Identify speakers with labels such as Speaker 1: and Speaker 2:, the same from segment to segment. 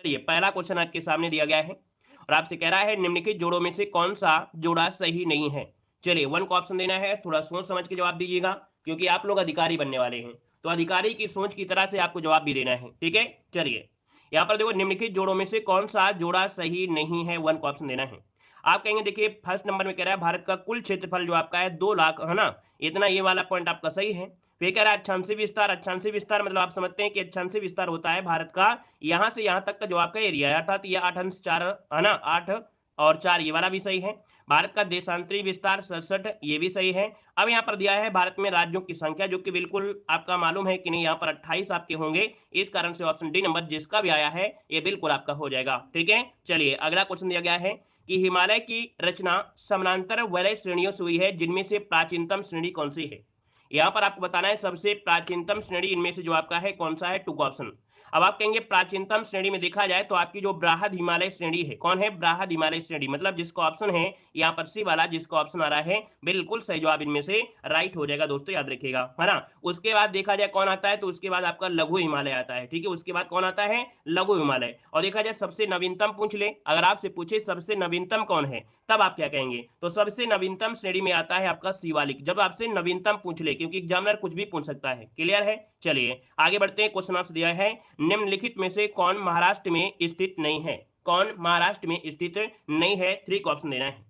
Speaker 1: चलिए पहला क्वेश्चन आपके सामने दिया गया है और आपसे कह रहा है निम्नलिखित जोड़ों में से कौन सा जोड़ा सही नहीं है। चलिए 1 को ऑप्शन देना है, थोड़ा सोच समझ के जवाब दीजिएगा क्योंकि आप लोग अधिकारी बनने वाले हैं, तो अधिकारी की सोच की तरह से आपको जवाब भी देना है, ठीक है। चलिए यहाँ पर देखो निम्नलिखित जोड़ों में से कौन सा जोड़ा सही नहीं है, 1 को ऑप्शन देना है। आप कहेंगे देखिए फर्स्ट नंबर में कह रहा है भारत का कुल क्षेत्रफल जो आपका है 2 लाख, है ना, इतना, ये वाला पॉइंट आपका सही है। फिर कह रहा है अक्षांशीय विस्तार, अक्षांशीय विस्तार मतलब आप समझते हैं कि अक्षांशीय विस्तार होता है भारत का यहाँ से यहाँ तक का जो आपका एरिया है, अर्थात ये 8 अंश 4, है ना, 8 और 4, ये वाला भी सही है। भारत का देशांतरी विस्तार 67, ये भी सही है। अब यहाँ पर दिया है भारत में राज्यों की संख्या, जो कि बिल्कुल आपका मालूम है कि नहीं, यहाँ पर 28 आपके होंगे, इस कारण से ऑप्शन डी नंबर जिसका भी आया है ये बिल्कुल आपका हो जाएगा, ठीक है। चलिए अगला क्वेश्चन दिया गया है कि हिमालय की रचना समानांतर वलय श्रेणियों से हुई है, जिनमें से प्राचीनतम श्रेणी कौन सी है। यहाँ पर आपको बताना है सबसे प्राचीनतम श्रेणी इनमें से जो आपका है कौन सा है, 2 ऑप्शन। अब आप कहेंगे प्राचीनतम श्रेणी में देखा जाए तो आपकी जो बृहद हिमालय श्रेणी है, कौन है, बृहद हिमालय श्रेणी, मतलब जिसका ऑप्शन है यहाँ पर सी वाला, जिसका ऑप्शन आ रहा है बिल्कुल सही जवाब इनमें से राइट हो जाएगा दोस्तों, याद रखिएगा, है ना। उसके बाद देखा जाए कौन आता है, तो उसके बाद आपका लघु हिमालय आता है, ठीक है। उसके बाद कौन आता है, लघु हिमालय। और देखा जाए सबसे नवीनतम पूछ ले, अगर आपसे पूछे सबसे नवीनतम कौन है, तब आप क्या कहेंगे, तो सबसे नवीनतम श्रेणी में आता है आपका शिवालिक, जब आपसे नवीनतम पूछ ले, क्योंकि एग्जामिनर कुछ भी पूछ सकता है, क्लियर है। चलिए आगे बढ़ते हैं, क्वेश्चन आपसे दिया है निम्नलिखित में से कौन महाराष्ट्र में स्थित नहीं है, कौन महाराष्ट्र में स्थित नहीं है, 3 का ऑप्शन देना है।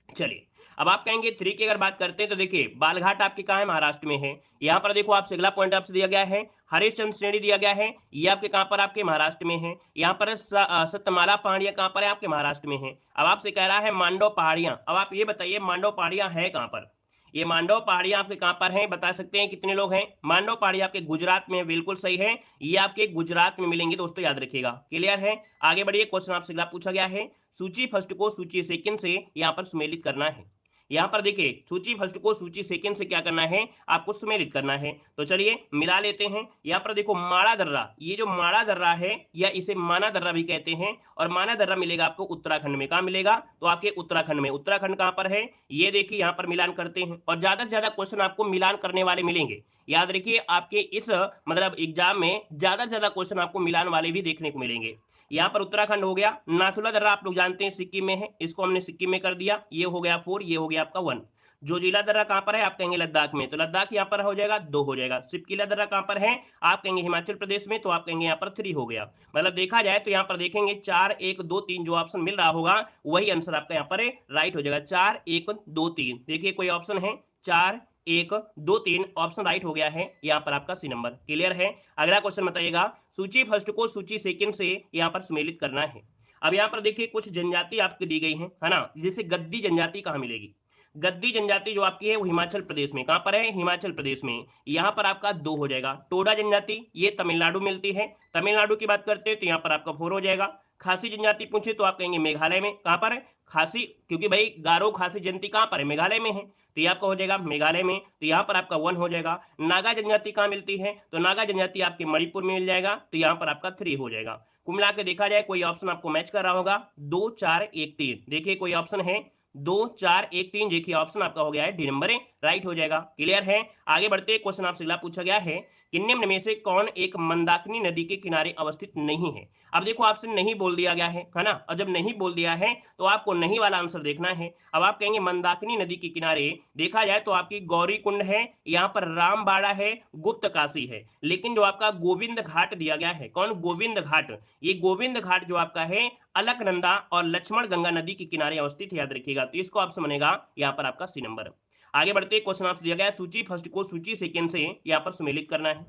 Speaker 1: चलिए अब आप कहेंगे 3 की अगर बात करते हैं तो देखिए बालघाट आपके कहाँ है, महाराष्ट्र में है। यहाँ पर देखो आपसे अगला पॉइंट आपसे दिया गया है हरिश्चंद्र श्रेणी दिया गया है, ये आपके कहाँ पर, आपके महाराष्ट्र में है। यहाँ पर सतमाला पहाड़ियाँ कहाँ पर है, आपके महाराष्ट्र में है। अब आपसे कह रहा है मांडव पहाड़ियाँ, अब आप ये बताइए मांडव पहाड़ियाँ है कहाँ पर, ये मांडव पहाड़ियाँ आपके कहाँ पर हैं, बता सकते हैं कितने लोग हैं। मांडव पहाड़ियाँ आपके गुजरात में, बिल्कुल सही है, ये आपके गुजरात में मिलेंगे दोस्तों, याद रखिएगा, क्लियर है। आगे बढ़िए, क्वेश्चन आपसे अगला पूछा गया है सूची फर्स्ट को सूची सेकंड से यहाँ पर सुमेलित करना है। यहाँ पर देखिए सूची फर्स्ट को सूची सेकंड से क्या करना है, आपको सुमेलित करना है। तो चलिए मिला लेते हैं। यहाँ पर देखो माड़ा दर्रा, ये जो माड़ा दर्रा है या इसे माना दर्रा भी कहते हैं, और माना दर्रा मिलेगा आपको उत्तराखंड में। कहाँ मिलेगा, तो आपके उत्तराखंड में। उत्तराखंड कहाँ पर है, ये देखिए यहाँ पर मिलान करते हैं, और ज्यादा से ज्यादा क्वेश्चन आपको मिलान करने वाले मिलेंगे। याद रखिए आपके इस मतलब एग्जाम में ज्यादा से ज्यादा क्वेश्चन आपको मिलान वाले भी देखने को मिलेंगे। यहाँ पर उत्तराखंड हो गया, नाथुला दर्रा आप लोग जानते हैं सिक्किम में है, इसको हमने सिक्किम में कर दिया, ये हो गया 4, ये हो गया आपका 1। जोजिला दर्रा कहाँ पर है, आप कहेंगे लद्दाख में, तो लद्दाख यहाँ पर हो जाएगा 2 हो जाएगा। सिपकिला दर्रा कहाँ पर है, आप कहेंगे हिमाचल प्रदेश में, तो आप कहेंगे यहाँ पर 3 हो गया। मतलब देखा जाए तो यहाँ पर देखेंगे 4 1 2 3 जो ऑप्शन मिल रहा होगा वही आंसर आपका यहाँ पर राइट हो जाएगा। 4 1 2 3 देखिए कोई ऑप्शन है 4 1 2 3 ऑप्शन राइट हो गया है यहाँ पर आपका सी नंबर, क्लियर है। अगला क्वेश्चन बताइएगा सूची फर्स्ट को सूची सेकंड से यहाँ पर सम्मिलित करना है। अब यहाँ पर देखिए कुछ जनजाति आपको दी गई है ना, जैसे गद्दी जनजाति कहाँ मिलेगी, गद्दी जनजाति जो आपकी है वो हिमाचल प्रदेश में, कहाँ पर है, हिमाचल प्रदेश में, यहाँ पर आपका 2 हो जाएगा। टोडा जनजाति ये तमिलनाडु मिलती है, तमिलनाडु की बात करते हैं तो यहाँ पर आपका 4 हो जाएगा। खासी जनजाति पूछे तो आप कहेंगे मेघालय में, कहाँ पर है खासी, क्योंकि भाई गारो खासी जनजाति कहाँ पर है, मेघालय में है, तो ये आपका हो जाएगा मेघालय में, तो यहाँ पर आपका 1 हो जाएगा। नागा जनजाति कहाँ मिलती है, तो नागा जनजाति आपके मणिपुर में मिल जाएगा, तो यहाँ पर आपका 3 हो जाएगा। कुल मिला के देखा जाए कोई ऑप्शन आपको मैच कर रहा होगा, 2 4 1 3 देखिए कोई ऑप्शन है 2 4 1 3, देखिए ऑप्शन आपका हो गया है डी नंबर राइट हो जाएगा, क्लियर है। आगे बढ़ते क्वेश्चन आपसे अगला पूछा गया है कि निम्न में से कौन एक मंदाकिनी नदी के किनारे अवस्थित नहीं है। अब देखो आपसे नहीं बोल दिया गया है ना, और जब नहीं बोल दिया है तो आपको नहीं वाला आंसर देखना है। अब आप कहेंगे मंदाकिनी नदी के किनारे देखा जाए तो आपकी गौरी कुंड है, यहाँ पर रामबाड़ा है, गुप्त काशी है, लेकिन जो आपका गोविंद घाट दिया गया है, कौन, गोविंद घाट, ये गोविंद घाट जो आपका है अलकनंदा और लक्ष्मण गंगा नदी के किनारे अवस्थित, याद रखिएगा, तो इसको ऑप्शन बनेगा यहाँ पर आपका सी नंबर। आगे बढ़ते क्वेश्चन आपसे दिया गया सूची फर्स्ट को सूची सेकंड से यहाँ पर सम्मिलित करना है,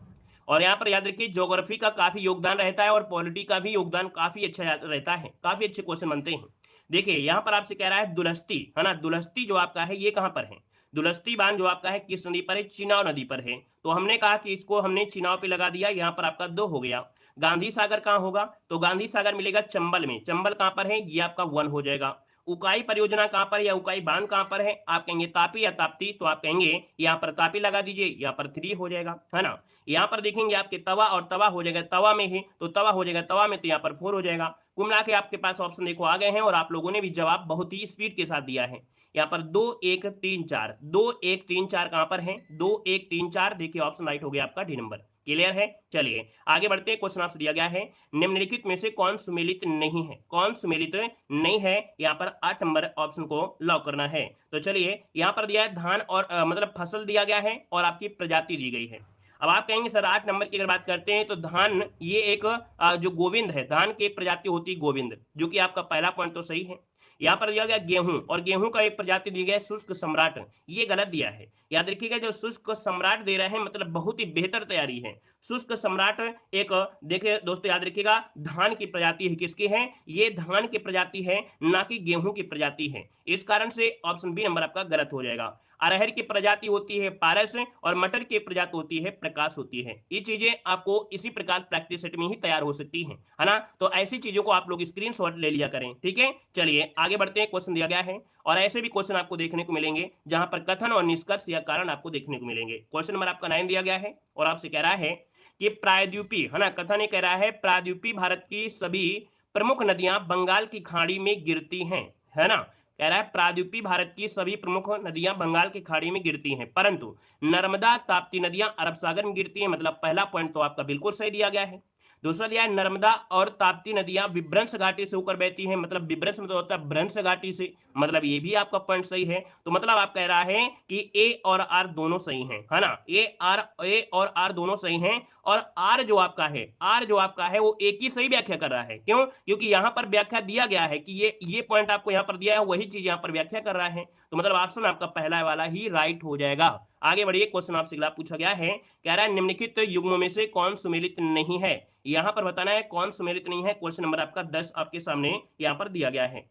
Speaker 1: और यहाँ पर याद रखिए ज्योग्राफी का काफी योगदान रहता है और पॉलिटी का भी योगदान काफी अच्छा रहता है, काफी अच्छे क्वेश्चन बनते हैं। देखिए यहाँ पर आपसे कह रहा है दुलस्ती, है ना, दुलस्ती जो आपका है ये कहाँ पर है, दुलस्ती बांध जो आपका है किस नदी पर है, चिनाव नदी पर है, तो हमने कहा कि इसको हमने चिनाव पे लगा दिया, यहाँ पर आपका 2 हो गया। गांधी सागर कहाँ होगा, तो गांधी सागर मिलेगा चंबल में, चंबल कहाँ पर है, ये आपका 1 हो जाएगा। उकाई परियोजना कहाँ पर या उकाई बांध कहाँ पर है, आप कहेंगे तापी या ताप्ती, तो आप कहेंगे यहाँ पर तापी लगा दीजिए, यहाँ पर 3 हो जाएगा, है ना। यहाँ पर देखेंगे आपके तवा और तवा हो जाएगा, तवा में है तो तवा हो जाएगा तवा में, तो यहाँ पर 4 हो जाएगा। कुल मिला के आपके पास ऑप्शन देखो आ गए हैं, और आप लोगों ने भी जवाब बहुत ही स्पीड के साथ दिया है। यहाँ पर 2 1 3 4 2 1 3 4 कहाँ पर है, 2 1 3 4 देखिए ऑप्शन राइट हो गया आपका डी नंबर। क्लियर है। चलिए आगे बढ़ते हैं। क्वेश्चन आपसे दिया गया है निम्नलिखित में से कौन सुमेलित नहीं है, कौन सुमेलित नहीं है। यहाँ पर 8 नंबर ऑप्शन को लॉक करना है। तो चलिए यहाँ पर दिया है धान और मतलब फसल दिया गया है और आपकी प्रजाति दी गई है। अब आप कहेंगे सर 8 नंबर की अगर बात करते हैं तो धान ये एक जो गोविंद है, धान की प्रजाति होती है गोविंद, जो कि आपका पहला पॉइंट तो सही है। यहाँ पर दिया गया गेहूं और गेहूं का एक प्रजाति दी गई है शुष्क सम्राट, ये गलत दिया है। याद रखिएगा जो शुष्क सम्राट दे रहे हैं मतलब बहुत ही बेहतर तैयारी है। शुष्क सम्राट एक देखिए दोस्तों याद रखिएगा धान की प्रजाति है, किसकी है ये धान की प्रजाति है, ना कि गेहूं की प्रजाति है। इस कारण से ऑप्शन बी नंबर आपका गलत हो जाएगा। अरहर की प्रजाति होती है पारस और मटर की प्रजाति होती है प्रकाश होती है। ये चीजें आपको इसी प्रकार प्रैक्टिस सेट में ही तैयार हो सकती हैं, है ना। तो ऐसी चीजों को आप लोग स्क्रीनशॉट ले लिया करें, ठीक है। चलिए आगे बढ़ते हैं। क्वेश्चन दिया गया है और ऐसे भी क्वेश्चन आपको देखने को मिलेंगे जहां पर कथन और निष्कर्ष या कारण आपको देखने को मिलेंगे। क्वेश्चन नंबर आपका 9 दिया गया है और आपसे कह रहा है कि प्रायद्वीपी, है ना, कथन ये कह रहा है प्रायद्वीपी भारत की सभी प्रमुख नदियां बंगाल की खाड़ी में गिरती हैं, है ना। कह रहा है प्रायद्वीपीय भारत की सभी प्रमुख नदियां बंगाल की खाड़ी में गिरती हैं, परंतु नर्मदा ताप्ती नदियां अरब सागर में गिरती हैं। मतलब पहला पॉइंट तो आपका बिल्कुल सही दिया गया है। दूसरा दिया है नर्मदा और ताप्ती नदियां विभ्रंश घाटी से होकर बहती हैं। मतलब विभ्रंश मतलब होता है भ्रंश घाटी से, मतलब ये भी आपका पॉइंट सही है। तो मतलब आप कह रहा है कि ए और आर दोनों सही हैं, है ना। ए और आर दोनों सही हैं और आर जो आपका है वो एक ही सही व्याख्या कर रहा है। क्यों? क्योंकि यहां पर व्याख्या दिया गया है कि ये पॉइंट आपको यहां पर दिया है, वही चीज यहां पर व्याख्या कर रहा है। तो मतलब ऑप्शन आपका पहला वाला ही राइट हो जाएगा। आगे बढ़िए। क्वेश्चन आपसे अगला पूछा गया है, कह रहा है निम्नलिखित युग्मों में से कौन सुमेलित नहीं है। यहां पर बताना है कौन सुमेलित नहीं है। क्वेश्चन नंबर आपका 10 आपके सामने यहां पर दिया गया है।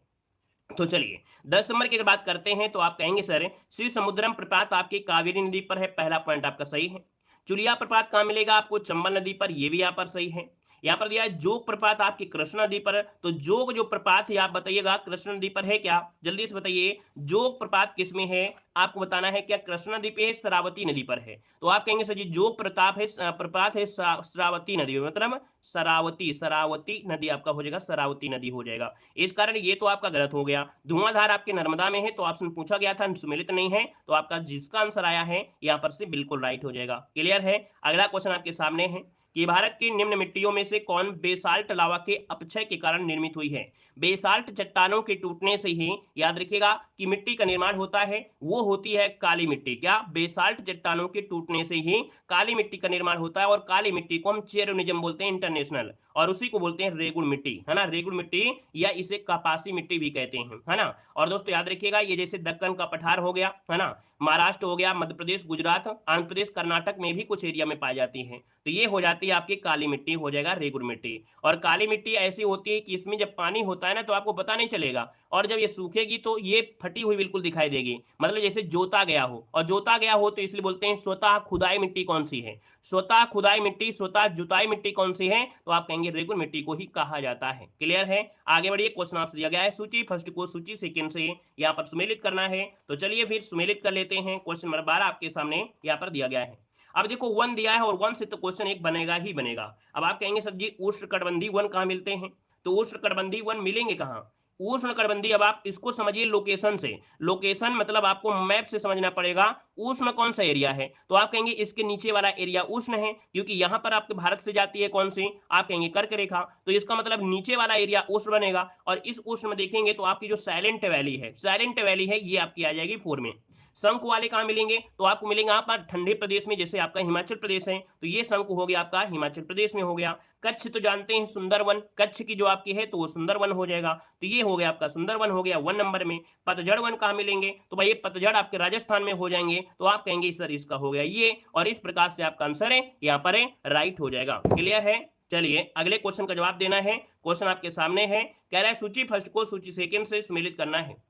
Speaker 1: तो चलिए 10 नंबर की अगर बात करते हैं तो आप कहेंगे सर श्री समुद्रम प्रपात आपकी कावेरी नदी पर है, पहला पॉइंट आपका सही है। चुलिया प्रपात कहां मिलेगा आपको? चंबल नदी पर, यह भी यहां पर सही है। यहां पर दिया है जोग प्रपात आपकी कृष्णा नदी पर, तो जोग जो प्रपात है आप बताइएगा कृष्णा नदी पर है क्या? जल्दी से बताइए जोग प्रपात किसमें है, आपको बताना है। क्या कृष्णा नदी पे है, शरावती नदी पर है? तो आप कहेंगे सर जी जोग प्रताप है प्रपात है शरावती नदी में, मतलब शरावती नदी आपका हो जाएगा, शरावती नदी हो जाएगा। इस कारण ये तो आपका गलत हो गया। धुआंधार आपके नर्मदा में है, तो ऑप्शन पूछा गया था सुमेलित नहीं है, तो आपका जिसका आंसर आया है यहां पर से बिल्कुल राइट हो जाएगा। क्लियर है। अगला क्वेश्चन आपके सामने है कि भारत की निम्न मिट्टियों में से कौन बेसाल्ट लावा के अपक्षय के कारण निर्मित हुई है। बेसाल्ट चट्टानों के टूटने से ही याद रखिएगा कि मिट्टी का निर्माण होता है, वो होती है काली मिट्टी। क्या? बेसाल्ट चट्टानों के टूटने से ही काली मिट्टी का निर्माण होता है और काली मिट्टी को हम चेरोनिज्म बोलते हैं इंटरनेशनल, और उसी को बोलते हैं रेगुल मिट्टी, है ना। रेगुल मिट्टी या इसे कपासी मिट्टी भी कहते हैं, है ना। और दोस्तों याद रखिएगा ये जैसे दक्कन का पठार हो गया, है ना, महाराष्ट्र हो गया, मध्य प्रदेश, गुजरात, आंध्र प्रदेश, कर्नाटक में भी कुछ एरिया में पाई जाती है। तो ये हो जाती है आपकी काली मिट्टी, हो जाएगा रेगुल मिट्टी। और काली मिट्टी ऐसी होती है कि इसमें जब पानी होता है ना तो आपको पता नहीं चलेगा, और जब ये सूखेगी तो ये फटी हुई बिल्कुल दिखाई देगी, मतलब जैसे जोता गया हो। और जोता गया हो तो इसलिए बोलते हैं स्वतः खुदाई मिट्टी कौन सी है, स्वतः खुदाई मिट्टी, स्वतः जुताई मिट्टी कौन सी है, तो आप कहेंगे रेगुल मिट्टी को ही कहा जाता है। क्लियर है। आगे बढ़िए। क्वेश्चन आपसे दिया गया है सूची फर्स्ट को सूची सेकंड से यहाँ पर सुमेलित करना है। तो चलिए फिर सुमेलित कर लेते हैं। क्वेश्चन नंबर 12 आपके सामने यहाँ पर दिया गया है। अब देखो वन दिया है और वन से तो क्वेश्चन एक बनेगा ही बनेगा। अब आप कहेंगे सर जी उष्णकटिबंधीय वन कहाँ मिलते हैं, तो उष्णकटिबंधीय वन मिलेंगे कहाँ? उष्णकटिबंधीय, अब आप इसको समझिए लोकेशन से। लोकेशन मतलब आपको मैप से समझना पड़ेगा उष्ण कौन सा एरिया है। तो आप कहेंगे इसके नीचे वाला एरिया उष्ण है, क्योंकि यहां पर आपके भारत से जाती है कौन सी, आप कहेंगे कर्क रेखा, तो इसका मतलब नीचे वाला एरिया उष्ण बनेगा। और इस उष्ण में देखेंगे तो आपकी जो साइलेंट वैली है ये आपकी आ जाएगी 4 में। शंख वाले कहाँ मिलेंगे, तो आपको मिलेंगे आप ठंडे प्रदेश में, जैसे आपका हिमाचल प्रदेश है, तो ये शंख हो गया आपका हिमाचल प्रदेश में हो गया। कच्छ तो जानते हैं सुंदरवन, कच्छ की जो आपकी है तो वो सुंदरवन हो जाएगा, तो ये हो गया आपका सुंदरवन हो गया 1 नंबर में। पतझड़ वन कहाँ मिलेंगे, तो भाई ये पतझड़ आपके राजस्थान में हो जाएंगे, तो आप कहेंगे सर इसका हो गया ये, और इस प्रकार से आपका आंसर है यहाँ पर राइट हो जाएगा। क्लियर है। चलिए अगले क्वेश्चन का जवाब देना है। क्वेश्चन आपके सामने है, कह रहा है सूची फर्स्ट को सूची सेकंड से सम्मिलित करना है।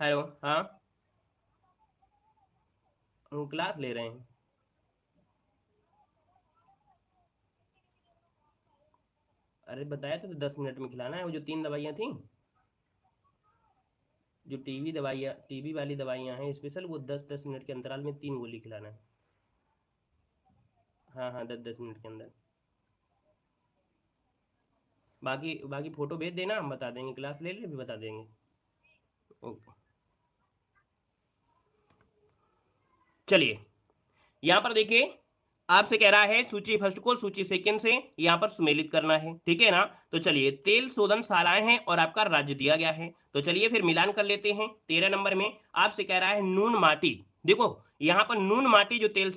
Speaker 1: हेलो, हाँ क्लास ले रहे हैं। अरे बताया तो 10 मिनट में खिलाना है, वो जो 3 दवाइयाँ थी, जो टीबी वाली दवाइयाँ हैं स्पेशल, वो 10-10 मिनट के अंतराल में 3 गोली खिलाना है। हाँ हाँ 10-10 मिनट के अंदर। बाकी बाकी फोटो भेज देना, हम बता देंगे, क्लास ले ले भी बता देंगे। ओके। चलिए यहाँ पर देखिए आपसे कह रहा है सूची फर्स्ट को सूची सेकंड से यहाँ पर सुमेलित करना है, ठीक है ना। तो चलिए तेल शोधन शालाएं हैं और आपका राज्य दिया गया है, तो चलिए फिर मिलान कर लेते हैं। 13 नंबर में आपसे कह रहा है नून माटी। देखो यहाँ पर नून माटी जो तेल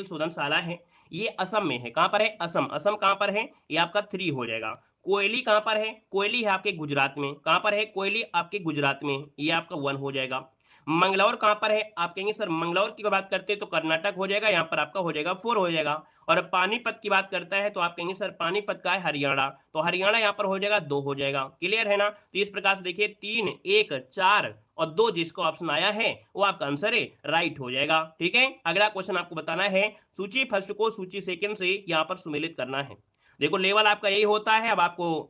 Speaker 1: शोधन शाला है ये असम में है। कहाँ पर है? असम। असम कहाँ पर है? ये आपका 3 हो जाएगा। कोयली कहाँ पर है? कोयली है आपके गुजरात में। कहाँ पर है? कोयली आपके गुजरात में, ये आपका 1 हो जाएगा। मंगलौर कहाँ पर है? आप कहेंगे सर मंगलौर की बात करते हैं तो कर्नाटक हो जाएगा, यहाँ पर आपका हो जाएगा 4 हो जाएगा। और पानीपत की बात करता है तो आप कहेंगे सर पानीपत का है हरियाणा, तो हरियाणा यहाँ पर हो जाएगा 2 हो जाएगा। क्लियर है ना। तो इस प्रकार से देखिए 3, 1, 4 और 2 जिसको ऑप्शन आया है वो आपका आंसर है राइट हो जाएगा। ठीक है, अगला क्वेश्चन आपको बताना है सूची फर्स्ट को सूची सेकंड से यहाँ पर सुमेलित करना है। देखो लेवल आपका यही होता है। अब आपको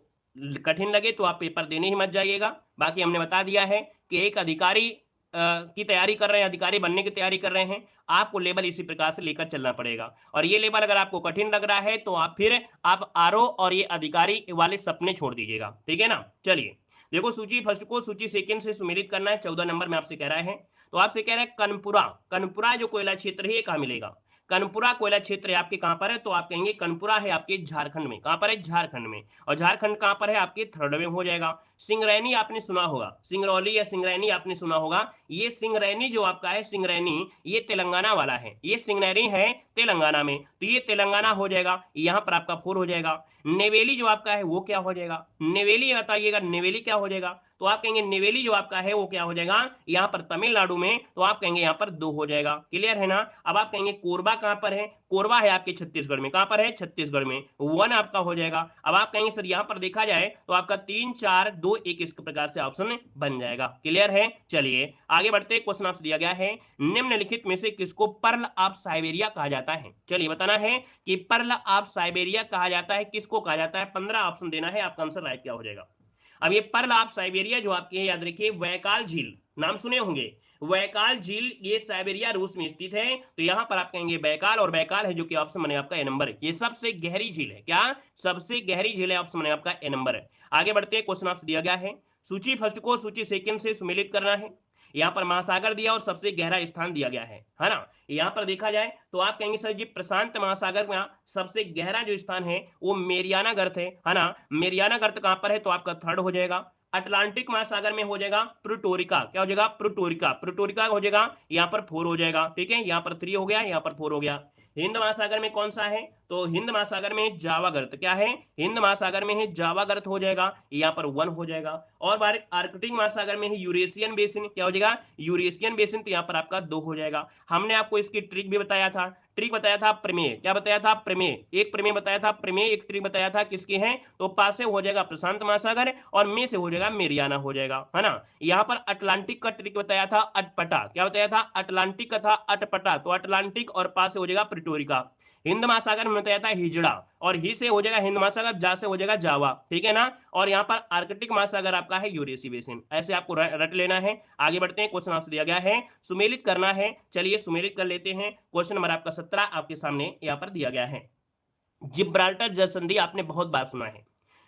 Speaker 1: कठिन लगे तो आप पेपर देने ही मत जाइएगा। बाकी हमने बता दिया है कि एक अधिकारी की तैयारी कर रहे हैं, अधिकारी बनने की तैयारी कर रहे हैं, आपको लेवल इसी प्रकार से लेकर चलना पड़ेगा। और ये लेवल अगर आपको कठिन लग रहा है तो आप आरओ और ये अधिकारी वाले सपने छोड़ दीजिएगा। ठीक है ना। चलिए देखो सूची फर्स्ट को सूची सेकंड से सुमेलित करना है। 14 नंबर में आपसे कह रहा है, तो आपसे कह रहा है कनपुरा। कनपुरा जो कोयला क्षेत्र है ये कहाँ मिलेगा? कनपुरा कोयला क्षेत्र है आपके कहाँ पर है? तो आप कहेंगे कनपुरा है आपके झारखंड में। कहाँ पर है? झारखंड में। और झारखंड कहाँ पर है? आपके 3rd में हो जाएगा। सिंगरैनी आपने सुना होगा, सिंगरौली या सिंगरैनी आपने सुना होगा। ये सिंगरैनी जो आपका है सिंगरैनी ये तेलंगाना वाला है, ये सिंगरैनी है तेलंगाना में, तो ये तेलंगाना हो जाएगा। यहाँ पर आपका 4 हो जाएगा। नेवेली जो आपका है वो क्या हो जाएगा? नेवेली बताइएगा, नेवेली क्या हो जाएगा? तो आप कहेंगे नेवेली जो आपका है वो क्या हो जाएगा? यहाँ पर तमिलनाडु में, तो आप कहेंगे यहाँ पर 2 हो जाएगा। क्लियर है ना। अब आप कहेंगे कोरबा कहाँ पर है? कोरबा है आपके छत्तीसगढ़ में। कहाँ पर है? छत्तीसगढ़ में। 1 आपका हो जाएगा। अब आप कहेंगे सर यहाँ पर देखा जाए तो आपका 3, 4, 2, 1 इस प्रकार से ऑप्शन बन जाएगा। क्लियर है। चलिए आगे बढ़ते। क्वेश्चन आपसे दिया गया है निम्नलिखित में से किसको पर्ल ऑफ साइबेरिया कहा जाता है? चलिए बताना है कि पर्ल ऑफ साइबेरिया कहा जाता है, किसको कहा जाता है? 15 ऑप्शन देना है, आपका आंसर राइट क्या हो जाएगा? अब ये पर्ल ऑफ साइबेरिया जो आपके है याद रखिए, वैकाल झील नाम सुने होंगे। वैकाल झील ये साइबेरिया रूस में स्थित है। तो यहां पर आप कहेंगे बैकाल, और बैकाल है जो कि ऑप्शन बने आपका ए नंबर है। ये सबसे गहरी झील है। क्या? सबसे गहरी झील है, ऑप्शन बने आपका ए नंबर है। आगे बढ़ते हैं। क्वेश्चन आपसे दिया गया है सूची फर्स्ट को सूची सेकंड से सुमेलित करना है। यहाँ पर महासागर दिया और सबसे गहरा स्थान दिया गया है ना। यहाँ पर देखा जाए तो आप कहेंगे सर जी प्रशांत महासागर में सबसे गहरा जो स्थान है वो मेरियाना गर्त है ना। मेरियाना गर्त कहाँ पर है? तो आपका 3rd हो जाएगा। अटलांटिक महासागर में हो जाएगा प्रोटोरिका। क्या हो जाएगा? प्रोटोरिका। प्रोटोरिका हो जाएगा यहाँ पर 4 हो जाएगा। ठीक है, यहाँ पर 3 हो गया, यहाँ पर 4 हो गया। हिंद महासागर में कौन सा है? तो हिंद महासागर में जावा गर्त। क्या है? हिंद महासागर में है जावा गर्त हो जाएगा, यहाँ पर 1 हो जाएगा। और बार आर्कटिक महासागर में है यूरेशियन बेसिन। क्या हो जाएगा? यूरेशियन बेसिन, तो यहाँ पर आपका 2 हो जाएगा। हमने आपको इसकी ट्रिक भी बताया था। ट्रिक बताया था प्रमेय। क्या बताया था? प्रमेय। एक प्रमेय बताया था, प्रमेय एक ट्रिक बताया था। किसकी है? तो पास से हो जाएगा प्रशांत महासागर और में से हो जाएगा मेरियाना हो जाएगा, है ना। यहाँ पर अटलांटिक का ट्रिक बताया था अटपटा। क्या बताया था? अटलांटिक का था अटपटा, तो अटलांटिक और पास से हो जाएगा प्रिटोरिका। हिंद महासागर में बताया था हिजड़ा, और ही से हो जाएगा हिंद महासागर, जा से हो जाएगा जावा। ठीक है ना। और यहाँ पर आर्कटिक महासागर आपका है यूरेसी बेसिन। ऐसे आपको रट लेना है। आगे बढ़ते हैं। क्वेश्चन आपसे दिया गया है सुमेलित करना है। चलिए सुमेलित कर लेते हैं। क्वेश्चन नंबर आपका 17 आपके सामने यहाँ पर दिया गया है। जिब्राल्टर जल संधि आपने बहुत बार सुना है।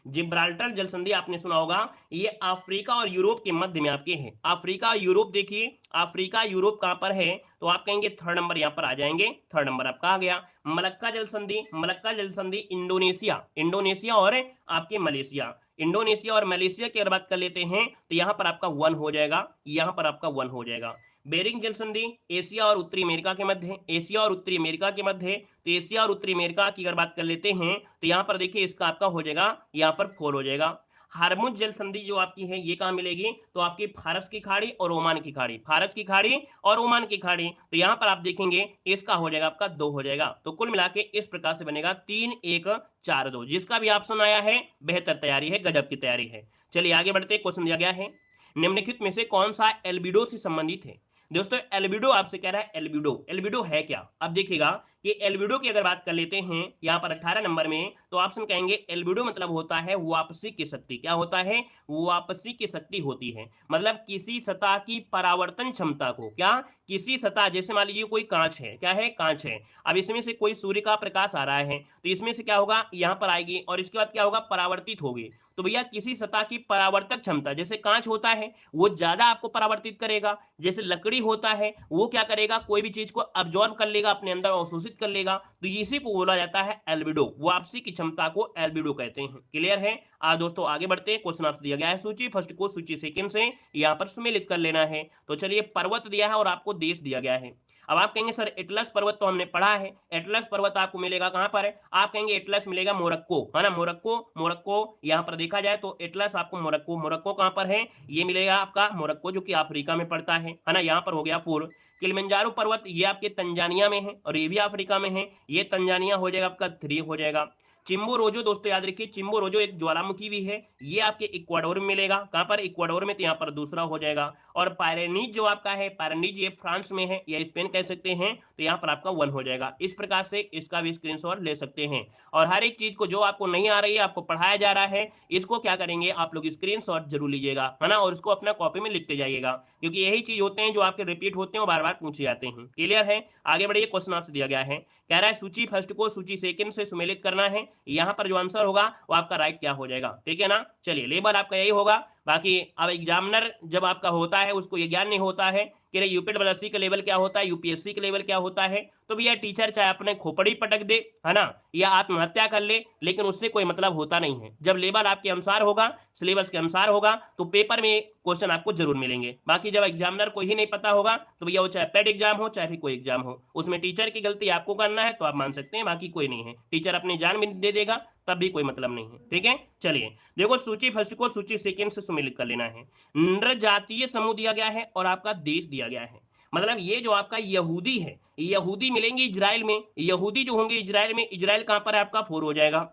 Speaker 1: जिब्राल्टर जल संधि आपने सुना होगा। ये अफ्रीका और यूरोप के मध्य में आपके है। अफ्रीका और यूरोप देखिए, अफ्रीका यूरोप कहां पर है? तो आप कहेंगे 3rd नंबर यहाँ पर आ जाएंगे। 3rd नंबर आपका आ गया। मलक्का जल संधि, मलक्का जल संधि इंडोनेशिया, इंडोनेशिया और आपके मलेशिया, इंडोनेशिया और मलेशिया की अगर बात कर लेते हैं तो यहाँ पर आपका 1 हो जाएगा, यहाँ पर आपका 1 हो जाएगा। बेरिंग जल संधि एशिया और उत्तरी अमेरिका के मध्य है, एशिया और उत्तरी अमेरिका के मध्य है। तो एशिया और उत्तरी अमेरिका की अगर बात कर लेते हैं तो यहाँ पर देखिए इसका आपका हो जाएगा, यहाँ पर 4 हो जाएगा। हार्मुज जल संधि जो आपकी है ये कहाँ मिलेगी? तो आपकी फारस की खाड़ी और ओमान की खाड़ी, फारस की खाड़ी और ओमान की खाड़ी। तो यहाँ पर आप देखेंगे इसका हो जाएगा आपका 2 हो जाएगा। तो कुल मिला के इस प्रकार से बनेगा 3, 1, 4, 2। जिसका भी ऑप्शन आया है बेहतर तैयारी है, गजब की तैयारी है। चलिए आगे बढ़ते। क्वेश्चन दिया गया है निम्नलिखित में से कौन सा एल्बिडो से संबंधित है? दोस्तों एल्बिडो आपसे कह रहा है एल्बिडो, एल्बिडो है क्या? अब देखिएगा कि एल्बिडो की अगर बात कर लेते हैं यहाँ पर 18 नंबर में, तो तो ऑप्शन कहेंगे एल्बिडो मतलब होता है वापसी की शक्ति। क्या होता है? वापसी की शक्ति होती है। मतलब किसी सतह की परावर्तन क्षमता को, क्या, किसी सतह, जैसे मान लीजिए कोई कांच है, क्या है, कांच है। अब इसमें से कोई सूर्य का प्रकाश आ रहा है तो इसमें से क्या होगा, यहाँ पर आएगी और इसके बाद क्या होगा, परावर्तित होगी। तो भैया किसी सतह की परावर्तक क्षमता, जैसे कांच होता है वो ज्यादा आपको परावर्तित करेगा, जैसे लकड़ी होता है वो क्या करेगा, कोई भी चीज को अब्जॉर्ब कर लेगा, अपने अंदर अवशोषित कर लेगा। तो इसी को बोला जाता है एल्बिडो, वापसी की क्षमता को एल्बिडो कहते हैं। क्लियर है? आज दोस्तों आगे बढ़ते हैं। क्वेश्चन आपसे दिया गया है सूची फर्स्ट को सूची सेकंड से यहाँ पर सम्मिलित कर लेना है। तो चलिए, पर्वत दिया है और आपको देश दिया गया है। अब आप कहेंगे सर एटलस पर्वत तो हमने पढ़ा है, एटलस पर्वत आपको मिलेगा कहां पर है? आप कहेंगे एटलस मिलेगा मोरक्को, है ना, मोरक्को। मोरक्को यहां पर देखा जाए तो एटलस आपको मोरक्को, मोरक्को कहां पर है? ये मिलेगा आपका मोरक्को, जो कि अफ्रीका में पड़ता है ना। यहाँ पर हो गया पूर्व। किलिमंजारो पर्वत ये आपके तंजानिया में है और ये भी अफ्रीका में है, ये तंजानिया हो जाएगा आपका 3 हो जाएगा। चिम्बो रोजो दोस्तों याद रखिए, चिम्बो रोजो एक ज्वालामुखी भी है, ये आपके इक्वाडोर में मिलेगा। कहां पर? इक्वाडोर में, तो यहाँ पर दूसरा हो जाएगा। और पायरेनीज जो आपका है, पायरेनीज ये फ्रांस में है या स्पेन कह सकते हैं, तो यहाँ पर आपका 1 हो जाएगा। इस प्रकार से इसका भी स्क्रीनशॉट ले सकते हैं। और हर एक चीज को जो आपको नहीं आ रही है, आपको पढ़ाया जा रहा है, इसको क्या करेंगे आप लोग, स्क्रीनशॉट जरूर लीजिएगा, है ना, और इसको अपना कॉपी में लिखते जाइएगा, क्योंकि यही चीज होते हैं जो आपके रिपीट होते हैं और बार बार पूछे जाते हैं। क्लियर है? आगे बढ़िए। क्वेश्चन आपसे दिया गया है, कह रहा है सूची फर्स्ट को सूची सेकंड से सम्मिलित करना है। यहाँ पर जो आंसर होगा वो आपका राइट क्या हो जाएगा, ठीक है ना। चलिए, लेबल आपका यही होगा। बाकी अब एग्जामिनर जब आपका होता है उसको ये ज्ञान नहीं होता है कि यूपीडब्ल्यूएससी का लेवल क्या होता है, यूपीएससी का लेवल क्या होता है। तो भैया टीचर चाहे अपने खोपड़ी पटक दे, है ना, या आत्महत्या कर ले, लेकिन उससे कोई मतलब होता नहीं है। जब लेवल आपके अनुसार होगा, सिलेबस के अनुसार होगा, तो पेपर में क्वेश्चन आपको जरूर मिलेंगे। बाकी जब एग्जामिनर को ही नहीं पता होगा तो भैया वो चाहे पेड एग्जाम हो चाहे फिर कोई एग्जाम हो, उसमें टीचर की गलती आपको करना है तो आप मान सकते हैं, बाकी कोई नहीं है। टीचर अपनी जान भी दे देगा तब भी कोई मतलब नहीं है, ठीक है। चलिए देखो, सूची फर्स्ट को सूची सेकंड से सम्मिलित कर लेना है। नृ जातीय समूह दिया गया है और आपका देश दिया गया है। मतलब ये जो आपका यहूदी है, यहूदी मिलेंगे इजराइल में, यहूदी जो होंगे इजराइल में, इजराइल कहां पर है आपका 4 हो जाएगा।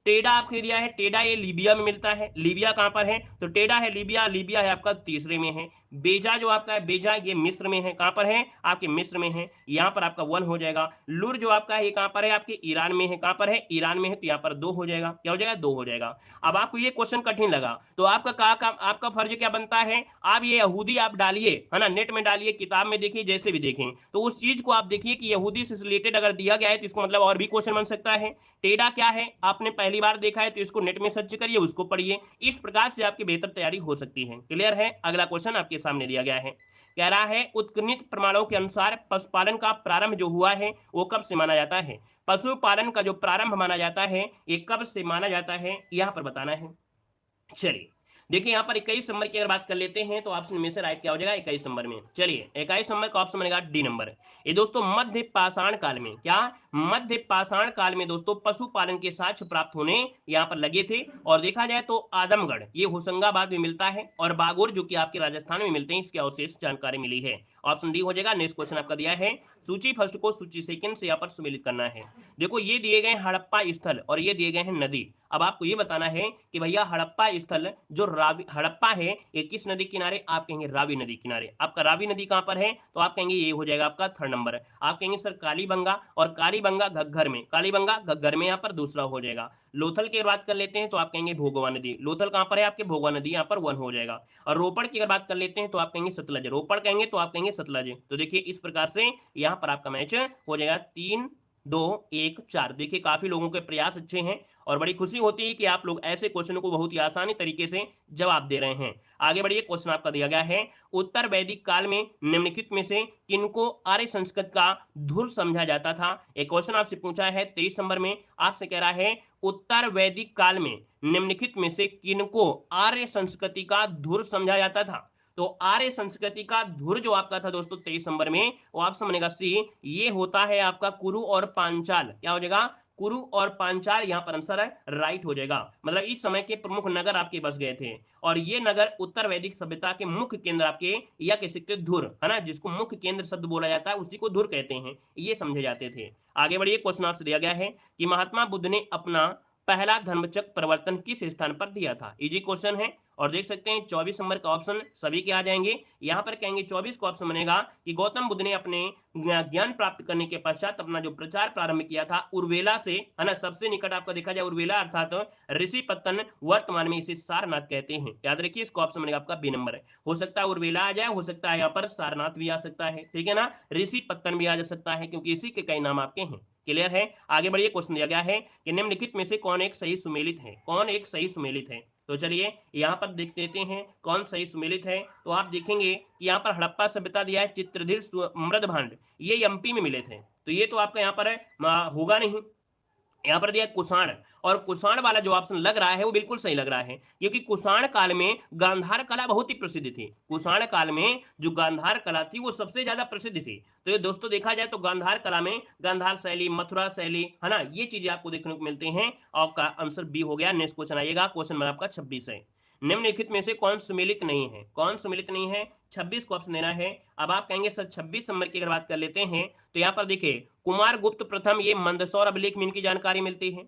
Speaker 1: टेडा आपके दिया है, टेडा ये लीबिया में मिलता है, लीबिया कहां पर है? तो टेडा है लीबिया, लीबिया है आपका तीसरे में है। बेजा जो आपका है, बेजा ये मिस्र में है, कहां पर है? आपके मिस्र में है, यहां पर आपका 1 हो जाएगा। लुर जो आपका है ये कहां पर है? आपके ईरान में है, कहां पर है? ईरान में है, तो यहां पर 2 हो जाएगा। क्या हो जाएगा? 2 हो जाएगा। अब आपको ये क्वेश्चन कठिन लगा तो आपका फर्ज क्या बनता है, आप ये यहूदी आप डालिए, है ना, नेट में डालिए, किताब में देखिए, जैसे भी देखें तो उस चीज को आप देखिए कि यहूदी से रिलेटेड अगर दिया गया है तो इसको मतलब और भी क्वेश्चन बन सकता है। टेडा क्या है आपने पहली बार देखा है तो इसको नेट में सर्च करिए, उसको पढ़िए, इस प्रकार से आपकी बेहतर तैयारी हो सकती है। क्लियर है? अगला क्वेश्चन आपके सामने दिया गया है, कह रहा है उत्कीर्णित प्रमाणों के अनुसार पशुपालन का प्रारंभ जो हुआ है वो कब से माना जाता है? पशुपालन का जो प्रारंभ माना जाता है ये कब से माना जाता है, यहां पर बताना है। चलिए देखिए, यहाँ पर 21 नंबर की अगर बात कर लेते हैं तो ऑप्शन में से राइट क्या हो जाएगा 21 नंबर में। चलिए 21 नंबर का ऑप्शन बनेगा डी नंबर। ये दोस्तों मध्य पाषाण काल में, क्या, मध्य पाषाण काल में दोस्तों पशुपालन के साक्ष्य प्राप्त होने यहाँ पर लगे थे। और देखा जाए तो आदमगढ़ ये होशंगाबाद में मिलता है और बागोर जो कि आपके राजस्थान में मिलते हैं, इसकी अवशेष जानकारी मिली है। ऑप्शन डी हो जाएगा। नेक्स्ट क्वेश्चन आपका दिया है, सूची फर्स्ट को सूची सेकंड से यहाँ पर सम्मिलित करना है। देखो ये दिए गए हड़प्पा स्थल और ये दिए गए हैं नदी। अब आपको ये बताना है कि भैया हड़प्पा स्थल जो हड़प्पा है ये किस नदी किनारे? आप कहेंगे रावी नदी किनारे। आपका रावी नदी कहां पर है? तो आप कहेंगे ये हो जाएगा आपका 3rd नंबर। आप कहेंगे सर कालीबंगा, और कालीबंगा घग्गर में, कालीबंगा घग्गर में यहाँ पर दूसरा हो जाएगा। लोथल की बात कर लेते हैं तो आप कहेंगे भोगवा नदी, लोथल कहां पर है? आपके भोगवा नदी यहाँ पर 1 हो जाएगा। और रोपड़ की अगर बात कर लेते हैं तो आप कहेंगे सतलज, रोपड़ कहेंगे तो आप कहेंगे सतलज। तो देखिए इस प्रकार से यहाँ पर आपका मैच हो जाएगा 3, 2, 1, 4। देखिए काफी लोगों के प्रयास अच्छे हैं और बड़ी खुशी होती है कि आप लोग ऐसे क्वेश्चनों को बहुत ही आसानी तरीके से जवाब दे रहे हैं। आगे बढ़िए, क्वेश्चन आपका दिया गया है, उत्तर वैदिक काल में निम्नलिखित में से किनको आर्य संस्कृत का धुर समझा जाता था? एक क्वेश्चन आपसे पूछा है 23 नंबर में, आपसे कह रहा है उत्तर वैदिक काल में निम्नलिखित में से किनको आर्य संस्कृति का धुर समझा जाता था? तो आर्य संस्कृति का धुर जो आपका था दोस्तों 23 नंबर में, वो आप समझेगा सी, ये होता है आपका कुरु और पांचाल। क्या हो जाएगा? कुरु और पांचाल यहाँ पर आंसर है, राइट हो जाएगा। मतलब इस समय के प्रमुख नगर आपके बस गए थे और ये नगर उत्तर वैदिक सभ्यता के मुख्य केंद्र आपके, या कह सकते धुर, है ना, जिसको मुख्य केंद्र शब्द बोला जाता है उसी को धुर कहते हैं, ये समझे जाते थे। आगे बढ़िए, क्वेश्चन आपसे दिया गया है कि महात्मा बुद्ध ने अपना पहला धर्मचक्र प्रवर्तन किस स्थान पर दिया था? इजी क्वेश्चन है और देख सकते हैं 24 नंबर का ऑप्शन सभी के आ जाएंगे। यहाँ पर कहेंगे 24 का ऑप्शन बनेगा कि गौतम बुद्ध ने अपने ज्ञान प्राप्त करने के पश्चात अपना जो प्रचार प्रारंभ किया था उर्वेला से, है ना, सबसे निकट आपका देखा जाए उर्वेला अर्थात ऋषिपत्तन, वर्तमान में इसे सारनाथ कहते हैं। याद रखिए इसका ऑप्शन बनेगा आपका बी नंबर है। हो सकता है उर्वेला आ जाए, हो सकता है यहाँ पर सारनाथ भी आ सकता है, ठीक है ना, ऋषिपत्तन भी आ जा सकता है, क्योंकि इसी के कई नाम आपके हैं। क्लियर है? आगे बढ़िए, क्वेश्चन दिया गया है कि निम्नलिखित में से कौन एक सही सुमेलित है, कौन एक सही सुमेलित है। तो चलिए यहाँ पर देख लेते हैं कौन सही सुमेलित है। तो आप देखेंगे कि यहाँ पर हड़प्पा सभ्यता दिया है, चित्रधीर मृदभांड, ये एमपी में मिले थे, तो ये तो आपका यहाँ पर है होगा नहीं। यहाँ पर दिया कुषाण, और कुषाण वाला जो ऑप्शन लग रहा है वो बिल्कुल सही लग रहा है, क्योंकि कुषाण काल में गांधार कला बहुत ही प्रसिद्ध थी। कुषाण काल में जो गांधार कला थी वो सबसे ज्यादा प्रसिद्ध थी। तो ये दोस्तों देखा जाए तो गांधार कला में गांधार शैली, मथुरा शैली, है ना, ये चीजें आपको देखने को मिलते हैं। और का आंसर बी हो गया। नेक्स्ट क्वेश्चन आइएगा, क्वेश्चन नंबर आपका 26 है। निम्नलिखित में से कौन सुमेलित नहीं है, कौन सुमेलित नहीं है, 26 को ऑप्शन देना है। अब आप कहेंगे सर 26 नंबर की अगर बात कर लेते हैं तो यहाँ पर देखिए कुमार गुप्त प्रथम, ये मंदसौर अभिलेख में इनकी जानकारी मिलती है।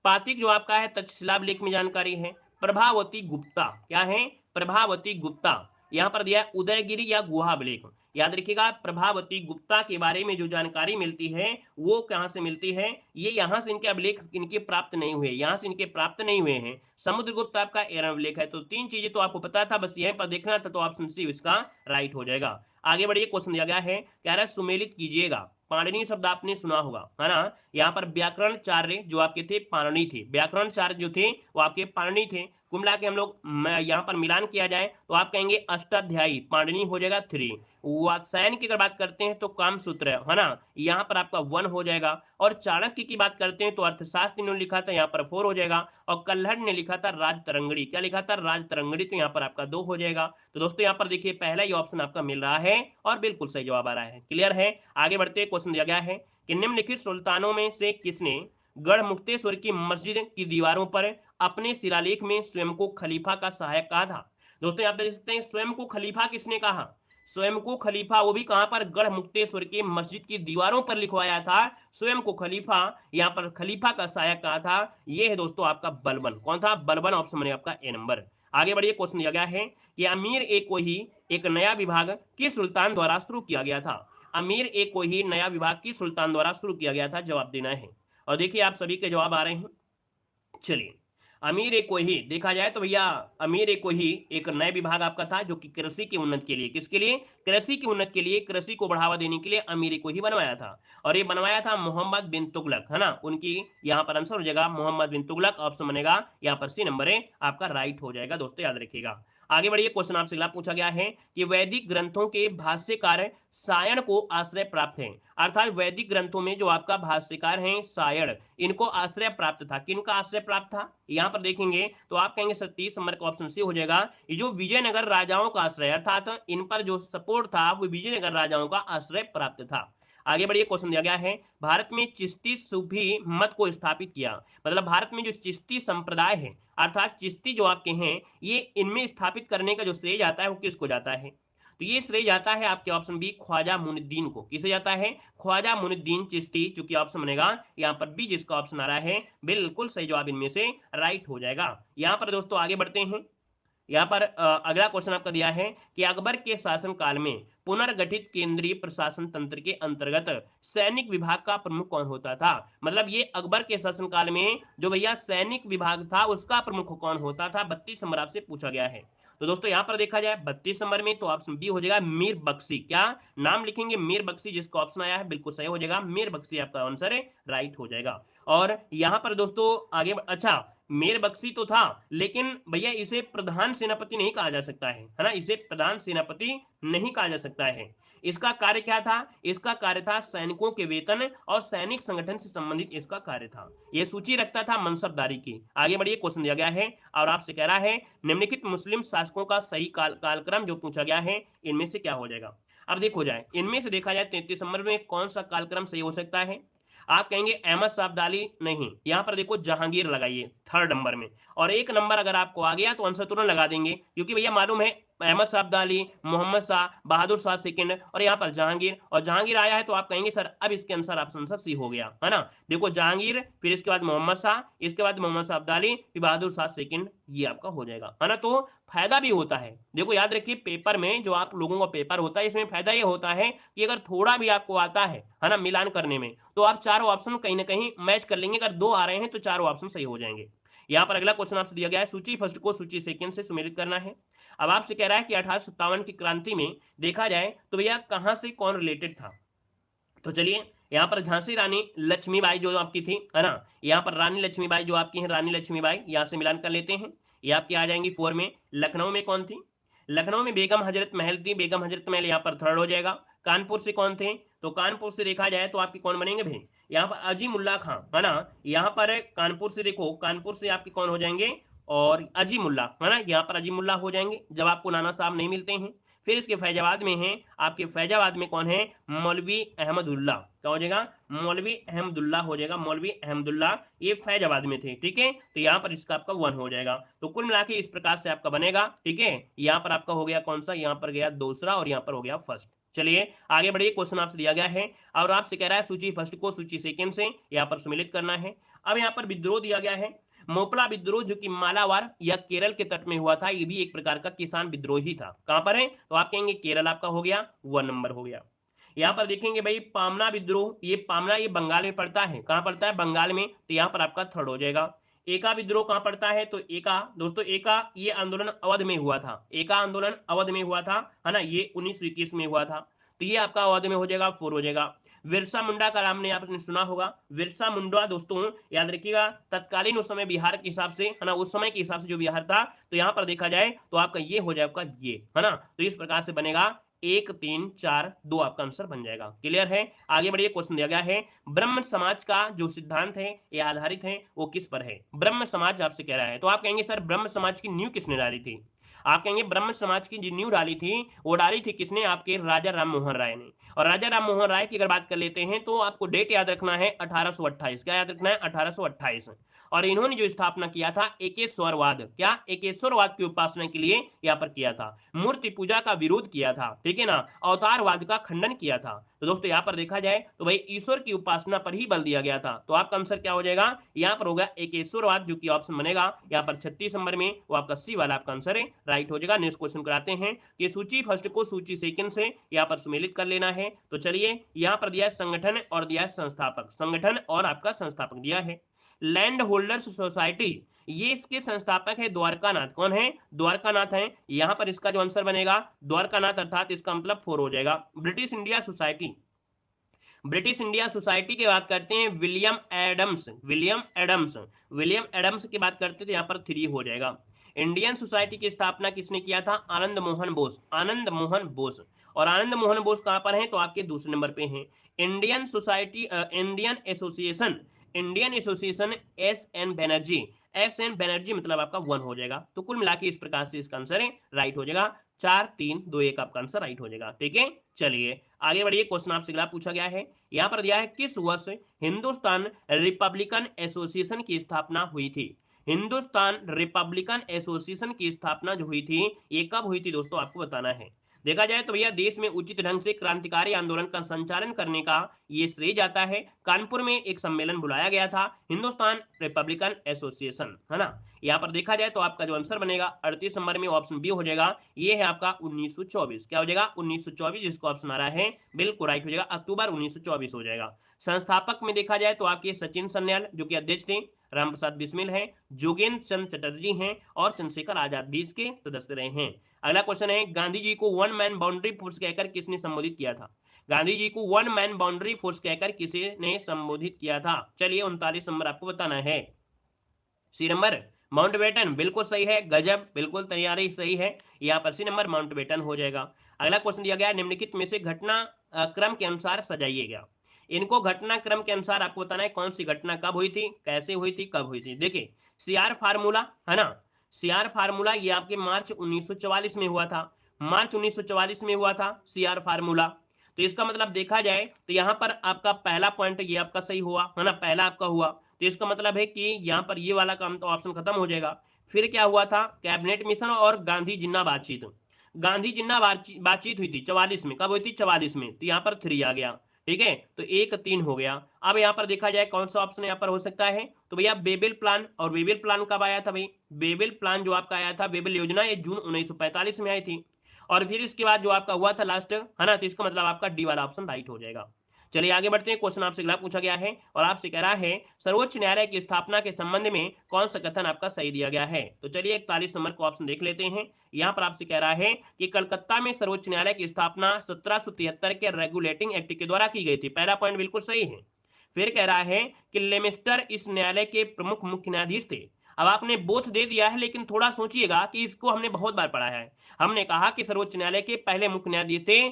Speaker 1: पातिक जो आपका है तक्षशिला अभिलेख में जानकारी है। प्रभावती गुप्ता, क्या है, प्रभावती गुप्ता, यहाँ पर दिया है उदयगिरी या गुहा अभिलेख। याद रखिएगा प्रभावती गुप्ता के बारे में जो जानकारी मिलती है वो कहां से मिलती है, ये यहां से इनके अभिलेख इनके प्राप्त नहीं हुए, यहां से इनके प्राप्त नहीं हुए हैं। समुद्रगुप्त आपका एरन अभिलेख है। तो तीन चीजें तो आपको पता था, बस यहीं पर देखना था, तो ऑप्शन सी इसका राइट हो जाएगा। आगे बढ़िए, क्वेश्चन दिया गया है, कह रहा है सुमेलित कीजिएगा। पाणिनि शब्द आपने सुना होगा, है ना, यहाँ पर व्याकरणचार्य जो आपके थे पाणिनि थे, व्याकरणचार्य जो थे वो आपके पाणिनि थे। कुमला के हम लोग यहाँ पर मिलान किया जाए तो आप कहेंगे अष्टाध्यायी, पाणिनि हो जाएगा 3। वात्स्यायन की अगर बात करते हैं तो कामसूत्र है ना, यहाँ पर आपका 1 हो जाएगा। और चाणक्य की बात करते हैं तो अर्थशास्त्र इन्होंने लिखा था, यहाँ पर 4 हो जाएगा। और कल्हड़ ने लिखा था राजतरंगड़ी, क्या लिखा था, राजतरंगड़ी, तो यहाँ पर आपका 2 हो जाएगा। तो दोस्तों यहाँ पर देखिए पहला ही ऑप्शन आपका मिल रहा है और बिल्कुल सही जवाब आ रहा है। क्लियर है? आगे बढ़ते, क्वेश्चन दिया गया है कि निम्नलिखित सुल्तानों में से किसने गढ़मुक्तेश्वर की मस्जिद की दीवारों पर अपने शिलालेख में स्वयं को खलीफा का सहायक कहा था। दोस्तों यहाँ पे देख सकते हैं स्वयं को खलीफा किसने कहा, स्वयं को खलीफा, वो भी कहां पर, गढ़मुक्तेश्वर के मस्जिद की दीवारों पर लिखवाया था स्वयं को खलीफा, यहाँ पर खलीफा का सहायक कहा था। ये है दोस्तों आपका बलबन। कौन था, बलबन, ऑप्शन बनेगा आपका ए नंबर। आगे बढ़िए, क्वेश्चन दिया गया है कि अमीर एक को ही एक नया विभाग किस सुल्तान द्वारा शुरू किया गया था। अमीर एक को ही नया विभाग किस सुल्तान द्वारा शुरू किया गया था, जवाब देना है। और देखिए आप सभी के जवाब आ रहे हैं। चलिए, अमीर एक को ही देखा जाए तो भैया अमीर एक को ही एक नया विभाग आपका था जो कि कृषि की उन्नति के लिए, किसके लिए, कृषि की उन्नति के लिए, कृषि को बढ़ावा देने के लिए अमीर एक को ही बनवाया था। और ये बनवाया था मोहम्मद बिन तुगलक, है ना, उनकी यहाँ पर आंसर हो जाएगा मोहम्मद बिन तुगलक, ऑप्शन बनेगा यहाँ पर सी नंबर है आपका राइट हो जाएगा। दोस्तों याद रखिएगा। आगे बढ़िए, क्वेश्चन आपसे अगला पूछा गया है कि वैदिक ग्रंथों के भाष्यकार सायण को आश्रय प्राप्त है। अर्थात वैदिक ग्रंथों में जो आपका भाष्यकार हैं सायण, इनको आश्रय प्राप्त था। किनका आश्रय प्राप्त था, यहाँ पर देखेंगे तो आप कहेंगे 30 नंबर का ऑप्शन सी हो जाएगा। ये जो विजयनगर राजाओं का आश्रय, अर्थात इन पर जो सपोर्ट था वो विजयनगर राजाओं का आश्रय प्राप्त था। आगे बढ़िए, क्वेश्चन दिया गया है भारत में चिश्ती सूफी मत को स्थापित किया। मतलब भारत में जो चिश्ती संप्रदाय है, अर्थात चिश्ती जो आपके हैं, ये इनमें स्थापित करने का जो श्रेय जाता है वो किसको जाता है, तो ये श्रेय जाता है आपके ऑप्शन बी ख्वाजा मुइनुद्दीन को। किसे जाता है, ख्वाजा मुइनुद्दीन चिश्ती, चूंकि ऑप्शन बनेगा यहाँ पर बी, जिसका ऑप्शन आ रहा है बिल्कुल सही जवाब इनमें से राइट हो जाएगा। यहाँ पर दोस्तों आगे बढ़ते हैं। यहाँ पर अगला क्वेश्चन आपका दिया है कि अकबर के शासनकाल में पुनर्गठित केंद्रीय प्रशासन तंत्र के अंतर्गत सैनिक विभाग का प्रमुख कौन होता था। मतलब ये अकबर के शासनकाल में जो भैया सैनिक विभाग था उसका प्रमुख कौन होता था, 32 नंबर आपसे पूछा गया है। तो दोस्तों यहाँ पर देखा जाए 32 नंबर में तो ऑप्शन बी हो जाएगा मीर बख्शी। क्या नाम लिखेंगे, मीर बख्शी, जिसका ऑप्शन आया है बिल्कुल सही हो जाएगा, मीर बख्शी आपका आंसर है राइट हो जाएगा। और यहाँ पर दोस्तों आगे, अच्छा मीर बख्शी तो था लेकिन भैया इसे प्रधान सेनापति नहीं कहा जा सकता है ना, इसे प्रधान सेनापति नहीं कहा जा सकता है। इसका कार्य क्या था, इसका कार्य था सैनिकों के वेतन और सैनिक संगठन से संबंधित इसका कार्य था। यह सूची रखता था मनसबदारी की। आगे बढ़िए, क्वेश्चन दिया गया है और आपसे कह रहा है निम्नलिखित मुस्लिम शासकों का सही कालक्रम जो पूछा गया है इनमें से क्या हो जाएगा। अब देखो जाए, इनमें से देखा जाए 33 नंबर में कौन सा कालक्रम सही हो सकता है। आप कहेंगे अहमद शाह अब्दाली, नहीं, यहाँ पर देखो जहांगीर लगाइए 3rd नंबर में, और 1 नंबर अगर आपको आ गया तो आंसर तुरंत लगा देंगे, क्योंकि भैया मालूम है अहमद शाह अब्दाली, मोहम्मद शाह, बहादुर शाह सेकंड और यहाँ पर जहांगीर, और जहांगीर आया है तो आप कहेंगे सर अब इसके अनुसार ऑप्शन सा सी हो गया, है ना। देखो जहांगीर, फिर इसके बाद मोहम्मद शाह, इसके बाद मोहम्मद शाह अब्दाली, फिर बहादुर शाह सेकंड, ये आपका हो जाएगा, है ना। तो फायदा भी होता है, देखो याद रखिए पेपर में जो आप लोगों का पेपर होता है इसमें फायदा ये होता है कि अगर थोड़ा भी आपको आता है ना, मिलान करने में, तो आप चारों ऑप्शन कहीं ना कहीं मैच कर लेंगे। अगर 2 आ रहे हैं तो चारों ऑप्शन सही हो जाएंगे। यहाँ पर अगला क्वेश्चन आपसे दिया गया है, सूची फर्स्ट को सूची सेकंड से सुमेलित करना है। अब आपसे कह रहा है कि 1857 की क्रांति में देखा जाए तो भैया कहां से कौन रिलेटेड था। तो चलिए यहाँ पर झांसी रानी लक्ष्मीबाई जो आपकी थी, है ना, यहाँ पर रानी लक्ष्मीबाई जो आपकी है, रानी लक्ष्मीबाई, यहाँ से मिलान कर लेते हैं। ये आपकी आ जाएंगी 4 में। लखनऊ में कौन थी, लखनऊ में बेगम हजरत महल थी, बेगम हजरत महल यहाँ पर थर्ड हो जाएगा। कानपुर से कौन थे, तो कानपुर से देखा जाए तो आपके कौन बनेंगे भाई, यहाँ पर अजीमुल्ला खां, है ना। यहाँ पर कानपुर से देखो, कानपुर से आपके कौन हो जाएंगे, और अजीमुल्ला, है ना, यहाँ पर अजीमुल्ला हो जाएंगे जब आपको नाना साहब नहीं मिलते हैं। फिर इसके फैजाबाद में है, आपके फैजाबाद में कौन है, मौलवी अहमदुल्ला, क्या हो जाएगा, मौलवी अहमदुल्ला हो जाएगा, मौलवी अहमदुल्ला, ये फैजाबाद में थे, ठीक है। तो यहाँ पर इसका आपका 1 हो जाएगा। तो कुल मिला के इस प्रकार से आपका बनेगा, ठीक है। यहाँ पर आपका हो गया कौन सा, यहाँ पर गया दूसरा और यहाँ पर हो गया फर्स्ट। चलिए आगे बढ़िए, क्वेश्चन आपसे दिया गया है और आपसे कह रहा है सूची फर्स्ट को सूची सेकंड से यहाँ पर सम्मिलित करना है। अब यहाँ पर विद्रोह दिया गया है, मोपला विद्रोह जो कि मालाबार या केरल के तट में हुआ था, ये भी एक प्रकार का किसान विद्रोह ही था। कहां पर है, तो आप कहेंगे केरल आपका हो गया, 1 नंबर हो गया। यहाँ पर देखेंगे भाई पामना विद्रोह, ये पामना ये बंगाल में पड़ता है, कहां पड़ता है, बंगाल में, तो यहाँ पर आपका थर्ड हो जाएगा। एका विद्रोह कहां पड़ता है, तो एका दोस्तों, एका ये आंदोलन अवध में हुआ था, एका आंदोलन अवध में हुआ था, है ना, ये 1921 में हुआ था, तो ये आपका अवध में हो जाएगा, 4 हो जाएगा। बिरसा मुंडा का नाम ने आपने सुना होगा, बिरसा मुंडा दोस्तों याद रखिएगा, तत्कालीन उस समय बिहार के हिसाब से, है ना, उस समय के हिसाब से जो बिहार था, तो यहाँ पर देखा जाए तो आपका ये हो जाएगा, ये, है ना। तो इस प्रकार से बनेगा 1 3 4 2 आपका आंसर बन जाएगा। क्लियर है, आगे बढ़िए। क्वेश्चन दिया गया है, ब्रह्म समाज का जो सिद्धांत है ये आधारित है वो किस पर है, ब्रह्म समाज आपसे कह रहा है। तो आप कहेंगे सर ब्रह्म समाज की नींव किसने डाली थी, आप कहेंगे ब्रह्म समाज की जो नींव डाली थी वो डाली थी किसने, आपके राजा राम मोहन राय ने। और राजा राम मोहन राय की अगर बात कर लेते हैं तो आपको डेट याद रखना है 1828, क्या याद रखना है, 1828। और इन्होंने जो स्थापना किया था एकेश्वरवाद, क्या एकेश्वरवाद की उपासना के लिए यहाँ पर किया था, मूर्ति पूजा का विरोध किया था, ठीक है ना, अवतारवाद का खंडन किया था। तो दोस्तों यहाँ पर देखा जाए तो भाई ईश्वर की उपासना पर ही बल दिया गया था। तो आपका आंसर क्या हो जाएगा, यहाँ पर होगा एकेश्वरवाद, जो कि ऑप्शन बनेगा यहाँ पर 36 नंबर में, वो आपका सी वाला आपका आंसर है, राइट हो जाएगा। नेक्स्ट क्वेश्चन कराते हैं कि सूची फर्स्ट को सूची सेकंड से यहाँ पर सम्मिलित कर लेना है। तो चलिए यहाँ पर दिया है संगठन और दिया है संस्थापक, संगठन और आपका संस्थापक दिया है। लैंड होल्डर्स सोसाइटी, ये इसके संस्थापक है द्वारकानाथ, कौन है, द्वारकानाथ है। यहां पर इसका जो आंसर बनेगा द्वारकानाथ, अर्थात इसका मतलब 4 हो जाएगा। British India society, British India society की बात करते हैं William Adams, William Adams, William Adams की बात करते थे, यहाँ पर 3 हो जाएगा। इंडियन सोसाइटी की स्थापना किसने किया था, आनंद मोहन बोस, आनंद मोहन बोस। और आनंद मोहन बोस कहां पर हैं, तो आपके दूसरे नंबर पे हैं। Indian society, Indian association, Indian association S N Banerjee, S N Banerjee मतलब आपका 1 हो जाएगा। तो कुल मिला के इस प्रकार से इसका आंसर है राइट हो जाएगा, 4 3 2 1 आपका आंसर राइट हो जाएगा, ठीक है। चलिए आगे बढ़िए, क्वेश्चन आपसे अगला पूछा गया है, यहाँ पर दिया है किस वर्ष हिंदुस्तान रिपब्लिकन एसोसिएशन की स्थापना हुई थी। हिंदुस्तान रिपब्लिकन एसोसिएशन की स्थापना जो हुई थी ये कब हुई थी दोस्तों, आपको बताना है। देखा जाए तो भैया देश में उचित ढंग से क्रांतिकारी आंदोलन का संचालन करने का ये श्रेय जाता है, कानपुर में एक सम्मेलन बुलाया गया था हिंदुस्तान रिपब्लिकन एसोसिएशन, है ना। यहाँ पर देखा जाए तो आपका जो आंसर बनेगा 38 नंबर में ऑप्शन बी हो जाएगा, ये है आपका 1924, क्या हो जाएगा 1924, जिसको ऑप्शन आ रहा है बिल्कुल राइट हो जाएगा, अक्टूबर 1924 हो जाएगा। संस्थापक में देखा जाए तो आपके सचिन सन्याल जो कि अध्यक्ष थे, राम प्रसाद बिस्मिल है, जोगेंद्र चंद चटर्जी हैं और चंद्रशेखर आजाद भी इसके सदस्य रहे हैं। अगला क्वेश्चन है, गांधी जी को 1 मैन बाउंड्री फोर्स कहकर किसने संबोधित किया था। गांधी जी को 1 मैन बाउंड्री फोर्स कहकर किसने संबोधित किया था। चलिए 39 नंबर आपको बताना है। सी नंबर माउंटबेटन, बिल्कुल सही है, गजब, बिल्कुल तैयारी सही है, यहाँ पर सी नंबर माउंटबेटन हो जाएगा। अगला क्वेश्चन दिया गया, निम्नलिखित में से घटना क्रम के अनुसार सजाइएगा। इनको घटना क्रम के अनुसार आपको बताना है कौन सी घटना कब हुई थी, कैसे हुई थी, कब हुई थी। देखिए सीआर फार्मूला, है ना, सीआर फार्मूला ये आपके मार्च 1944 में हुआ था, मार्च 1944 में हुआ था सीआर फार्मूला। तो इसका मतलब देखा जाए तो यहाँ पर आपका पहला पॉइंट ये आपका सही हुआ, है ना, पहला आपका हुआ। तो इसका मतलब है कि यहाँ पर ये वाला काम तो ऑप्शन खत्म हो जाएगा। फिर क्या हुआ था, कैबिनेट मिशन और गांधी जिन्ना बातचीत। गांधी जिन्ना बातचीत हुई थी 44 में, कब हुई थी 44 में, तो यहाँ पर 3 आ गया, ठीक है, तो 1-3 हो गया। अब यहाँ पर देखा जाए कौन सा ऑप्शन यहाँ पर हो सकता है, तो भैया बेबिल प्लान। और बेबिल प्लान कब आया था भाई, बेबिल प्लान जो आपका आया था, बेबिल योजना, ये जून 1945 में आई थी। और फिर इसके बाद जो आपका हुआ था लास्ट, है ना, तो इसका मतलब आपका डी वाला ऑप्शन राइट हो जाएगा। चलिए आगे बढ़ते हैं। क्वेश्चन आपसे अगला पूछा गया है और आपसे कह रहा है सर्वोच्च न्यायालय की स्थापना के संबंध में कौन सा कथन आपका सही दिया गया है। तो चलिए 41 नंबर को ऑप्शन देख लेते हैं। यहाँ पर आपसे कह रहा है कि कलकत्ता में सर्वोच्च न्यायालय की स्थापना 1773 के रेगुलेटिंग एक्ट के द्वारा की गई थी। पहला पॉइंट बिल्कुल सही है। फिर कह रहा है कि लेमिस्टर इस न्यायालय के प्रमुख मुख्य न्यायाधीश थे। अब आपने बोथ दे दिया है, लेकिन थोड़ा सोचिएगा कि इसको हमने बहुत बार पढ़ा है। हमने कहा कि सर्वोच्च न्यायालय के पहले मुख्य न्यायाधीश थे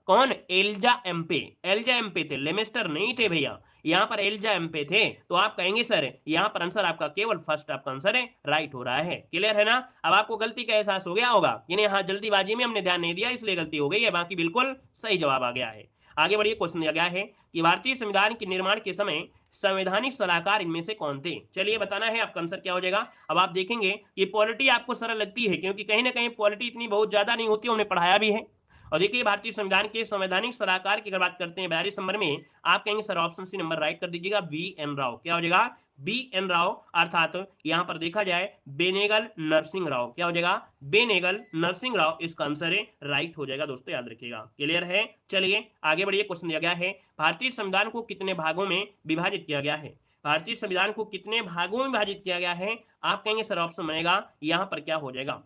Speaker 1: कौन, एल्जा एम्पे। एल्जा एम्पे थे, लेमिस्टर नहीं थे भैया, यहाँ पर एल्जा एम्पे थे। तो आप कहेंगे सर यहाँ पर आंसर आपका केवल फर्स्ट आपका आंसर है, राइट हो रहा है। क्लियर है ना। अब आपको गलती का एहसास हो गया होगा, यानी हाँ जल्दीबाजी में हमने ध्यान नहीं दिया इसलिए गलती हो गई है, बाकी बिल्कुल सही जवाब आ गया है। आगे बढ़िए। क्वेश्चन दिया गया है कि भारतीय संविधान के निर्माण के समय संवैधानिक सलाहकार इनमें से कौन थे। चलिए बताना है, आपका आंसर क्या हो जाएगा। अब आप देखेंगे कि पॉलिटी आपको सरल लगती है, क्योंकि कहीं ना कहीं पॉलिटी इतनी बहुत ज्यादा नहीं होती, हमने पढ़ाया भी है। और देखिए भारतीय संविधान के संवैधानिक सलाहकार की अगर बात करते हैं 42 नंबर में, आप कहेंगे sir option C number write कर दीजिएगा, बी.एन. राव। क्या हो जाएगा, बी.एन. राव, अर्थात यहां पर देखा जाए बेनेगल नरसिंह राव। क्या हो जाएगा, बेनेगल नरसिंह राव इसका आंसर है, राइट हो जाएगा दोस्तों, याद रखिएगा। क्लियर है। चलिए आगे बढ़िए। क्वेश्चन दिया गया है भारतीय संविधान को कितने भागों में विभाजित किया गया है। भारतीय संविधान को कितने भागों में विभाजित किया गया है, आप कहेंगे सर ऑप्शन बनेगा यहां पर क्या हो जाएगा।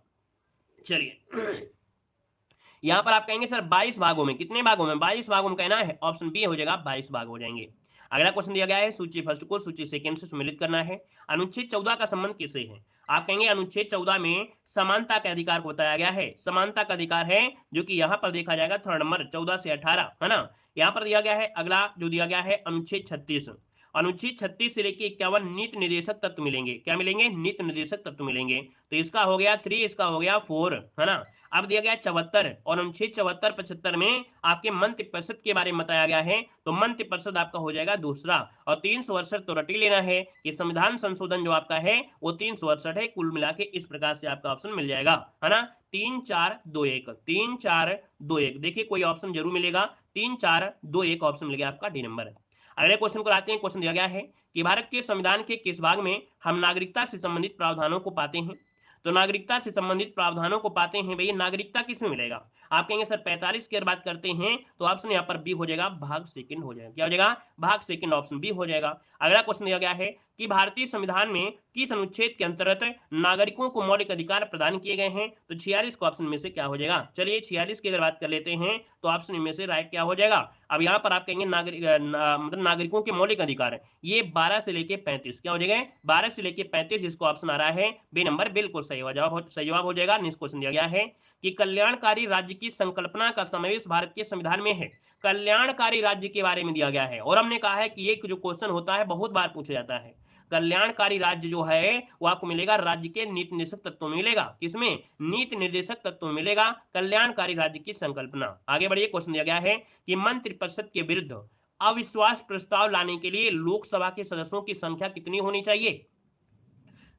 Speaker 1: चलिए यहां पर आप कहेंगे सर 22 भागों में। कितने भागों में, 22 भागों में कहना है, ऑप्शन बी हो जाएगा, 22 भाग हो जाएंगे। अगला क्वेश्चन दिया गया है सूची फर्स्ट को सूची सेकंड से सम्मिलित करना है। अनुच्छेद 14 का संबंध किससे है। आप कहेंगे अनुच्छेद 14 में समानता के अधिकार को बताया गया है। समानता का अधिकार है जो कि यहां पर देखा जाएगा थर्ड नंबर 14 से 18, है ना। यहां पर दिया गया है अगला जो दिया गया है अनुच्छेद 36। अनुच्छेद 36 से लेकर 51 नीति निर्देशक तत्व मिलेंगे। क्या मिलेंगे, नीति निर्देशक तत्व मिलेंगे। तो इसका हो गया 3, इसका हो गया 4, है ना। अब दिया गया 74 और अनुच्छेद 74 75 में आपके मंत्रि परिषद के बारे में बताया गया है। तो मंत्रि परिषद आपका हो जाएगा दूसरा। और 368 तो रटी लेना है कि संविधान संशोधन जो आपका है वो 368 है। कुल मिला के इस प्रकार से आपका ऑप्शन मिल जाएगा, है ना। 3 4 2 1, 3 4 2 1। देखिए कोई ऑप्शन जरूर मिलेगा, 3 4 2 1 ऑप्शन मिल गया आपका डी नंबर। अगले क्वेश्चन को आते हैं। क्वेश्चन दिया गया है कि भारत के संविधान के किस भाग में हम नागरिकता से संबंधित प्रावधानों को पाते हैं। तो नागरिकता से संबंधित प्रावधानों को पाते हैं भैया, नागरिकता किसमें मिलेगा। आप कहेंगे सर 45 की अगर बात करते हैं तो ऑप्शन यहाँ पर बी हो जाएगा, भाग सेकंड हो जाएगा। क्या हो जाएगा, भाग सेकंड, ऑप्शन बी हो जाएगा। अगला क्वेश्चन दिया गया है कि भारतीय संविधान में किस अनुच्छेद के अंतर्गत नागरिकों को मौलिक अधिकार प्रदान किए गए हैं। तो 46 को ऑप्शन में से क्या हो जाएगा। चलिए 46 की अगर बात कर लेते हैं तो ऑप्शन में से राइट क्या हो जाएगा। अब यहाँ पर आप कहेंगे मतलब नागरिकों के मौलिक अधिकार ये 12 से लेके 35, क्या हो जाएगा 12 से लेके 35, जिसको ऑप्शन आ रहा है बी नंबर, बिल्कुल सही जवाब हो जाएगा। नेक्स्ट क्वेश्चन दिया गया है कि कल्याणकारी राज्य की संकल्पना का समावेश भारत के संविधान में है। कल्याणकारी राज्य के बारे में दिया गया है और हमने कहा है कि ये जो क्वेश्चन होता है बहुत बार पूछा जाता है। कल्याणकारी राज्य जो है वो आपको मिलेगा राज्य के नीति निर्देशक तत्वों में मिलेगा। किसमें, नीति निर्देशक तत्वों में मिलेगा कल्याणकारी राज्य की संकल्पना। आगे बढ़िए। क्वेश्चन दिया गया है कि मंत्रिपरिषद के विरुद्ध अविश्वास प्रस्ताव लाने के लिए लोकसभा के सदस्यों की संख्या कितनी होनी चाहिए।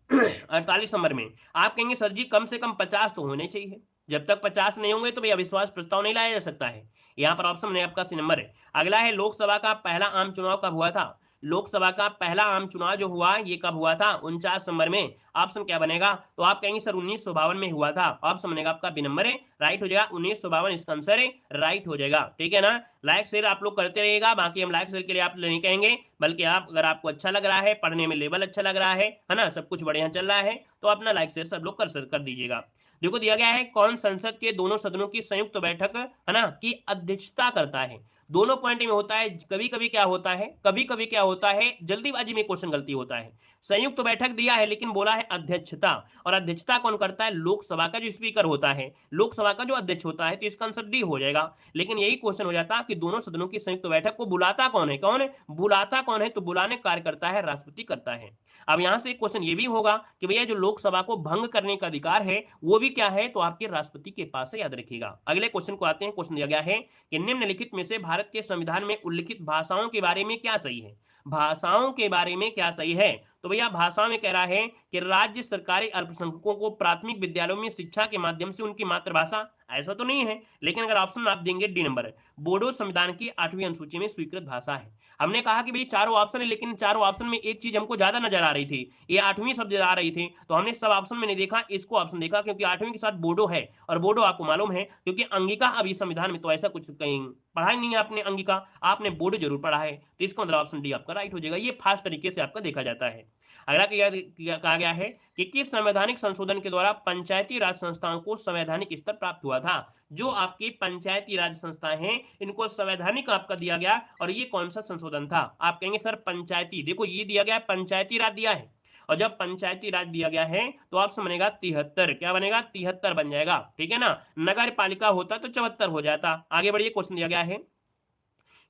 Speaker 1: 48 नंबर में आप कहेंगे सर जी कम से कम 50 तो होने चाहिए। जब तक 50 नहीं होंगे तो भाई अविश्वास प्रस्ताव नहीं लाया जा सकता है। यहाँ पर ऑप्शन में आपका सी नंबर है। अगला है लोकसभा का पहला आम चुनाव कब हुआ था। लोकसभा का पहला आम चुनाव जो हुआ ये कब हुआ था, 49 नंबर में। ऑप्शन क्या बनेगा, तो आप कहेंगे सर 1952 में हुआ था। ऑप्शन बनेगा आपका बी नंबर है, राइट हो जाएगा। 1952 इसका आंसर है, राइट हो जाएगा। ठीक है ना। लाइक शेयर आप लोग करते रहिएगा, बाकी हम लाइक शेयर के लिए आप नहीं कहेंगे, बल्कि आप अगर आपको अच्छा लग रहा है, पढ़ने में लेवल अच्छा लग रहा है ना, सब कुछ बढ़िया चल रहा है, तो अपना लाइक शेयर सब लोग कर दीजिएगा। देखो दिया गया है कौन संसद के दोनों सदनों की संयुक्त बैठक है ना की अध्यक्षता करता है। दोनों पॉइंट में होता है, कभी कभी क्या होता है जल्दीबाजी में क्वेश्चन गलती होता है। संयुक्त बैठक दिया है लेकिन बोला है अध्यक्षता, और अध्यक्षता कौन करता है, लोकसभा का जो स्पीकर होता है, लोकसभा का जो अध्यक्ष होता है, तो इसका आंसर डी हो जाएगा। लेकिन यही क्वेश्चन हो जाता कि दोनों सदनों की संयुक्त बैठक को बुलाता कौन है, बुलाता कौन है, तो बुलाने कार्य करता है राष्ट्रपति करता है। अब यहां से क्वेश्चन ये भी होगा कि भैया जो लोकसभा को भंग करने का अधिकार है वो भी क्या है, तो आपके राष्ट्रपति के पास है, याद रखिएगा। अगले क्वेश्चन को आते हैं। क्वेश्चन दिया गया है कि निम्नलिखित में से भारत के संविधान में उल्लिखित भाषाओं के बारे में क्या सही है। भाषाओं के बारे में क्या सही है, तो भैया भाषा में कह रहा है कि राज्य सरकारी अल्पसंख्यकों को प्राथमिक विद्यालयों में शिक्षा के माध्यम से उनकी मातृभाषा, ऐसा तो नहीं है, लेकिन अगर ऑप्शन आप देंगे डी नंबर, बोडो संविधान की 8वीं अनुसूची में स्वीकृत भाषा है। हमने कहा कि भाई चारों ऑप्शन है, लेकिन चारों ऑप्शन में एक चीज हमको ज्यादा नजर आ रही थी, ये 8वीं शब्द आ रही थी, तो हमने सब ऑप्शन में नहीं देखा, इसको ऑप्शन देखा, क्योंकि 8वीं के साथ बोडो है, और बोडो आपको मालूम है, क्योंकि अंगिका अभी संविधान में तो ऐसा कुछ कहीं पढ़ा ही नहीं है आपने अंगिका, आपने बोडो जरूर पढ़ा है, तो इसका मतलब ऑप्शन डी आपका राइट हो जाएगा। ये फास्ट तरीके से आपका देखा जाता है। अगला कहा गया है कि किस संवैधानिक संशोधन के द्वारा पंचायती राज संस्थाओं को संवैधानिक स्तर प्राप्त हुआ था। जो आपकी पंचायती राज संस्थाएं हैं, इनको संवैधानिक आपका दिया गया, और ये कौन सा संशोधन था? आप कहेंगे सर पंचायती, देखो ये दिया गया है, पंचायती राज दिया है, और जब पंचायती राज दिया गया है तो ऑप्शन बनेगा 73। क्या बनेगा? 73 बन जाएगा, ठीक है ना। नगर पालिका होता तो 74 हो जाता। आगे बढ़िए, क्वेश्चन दिया गया है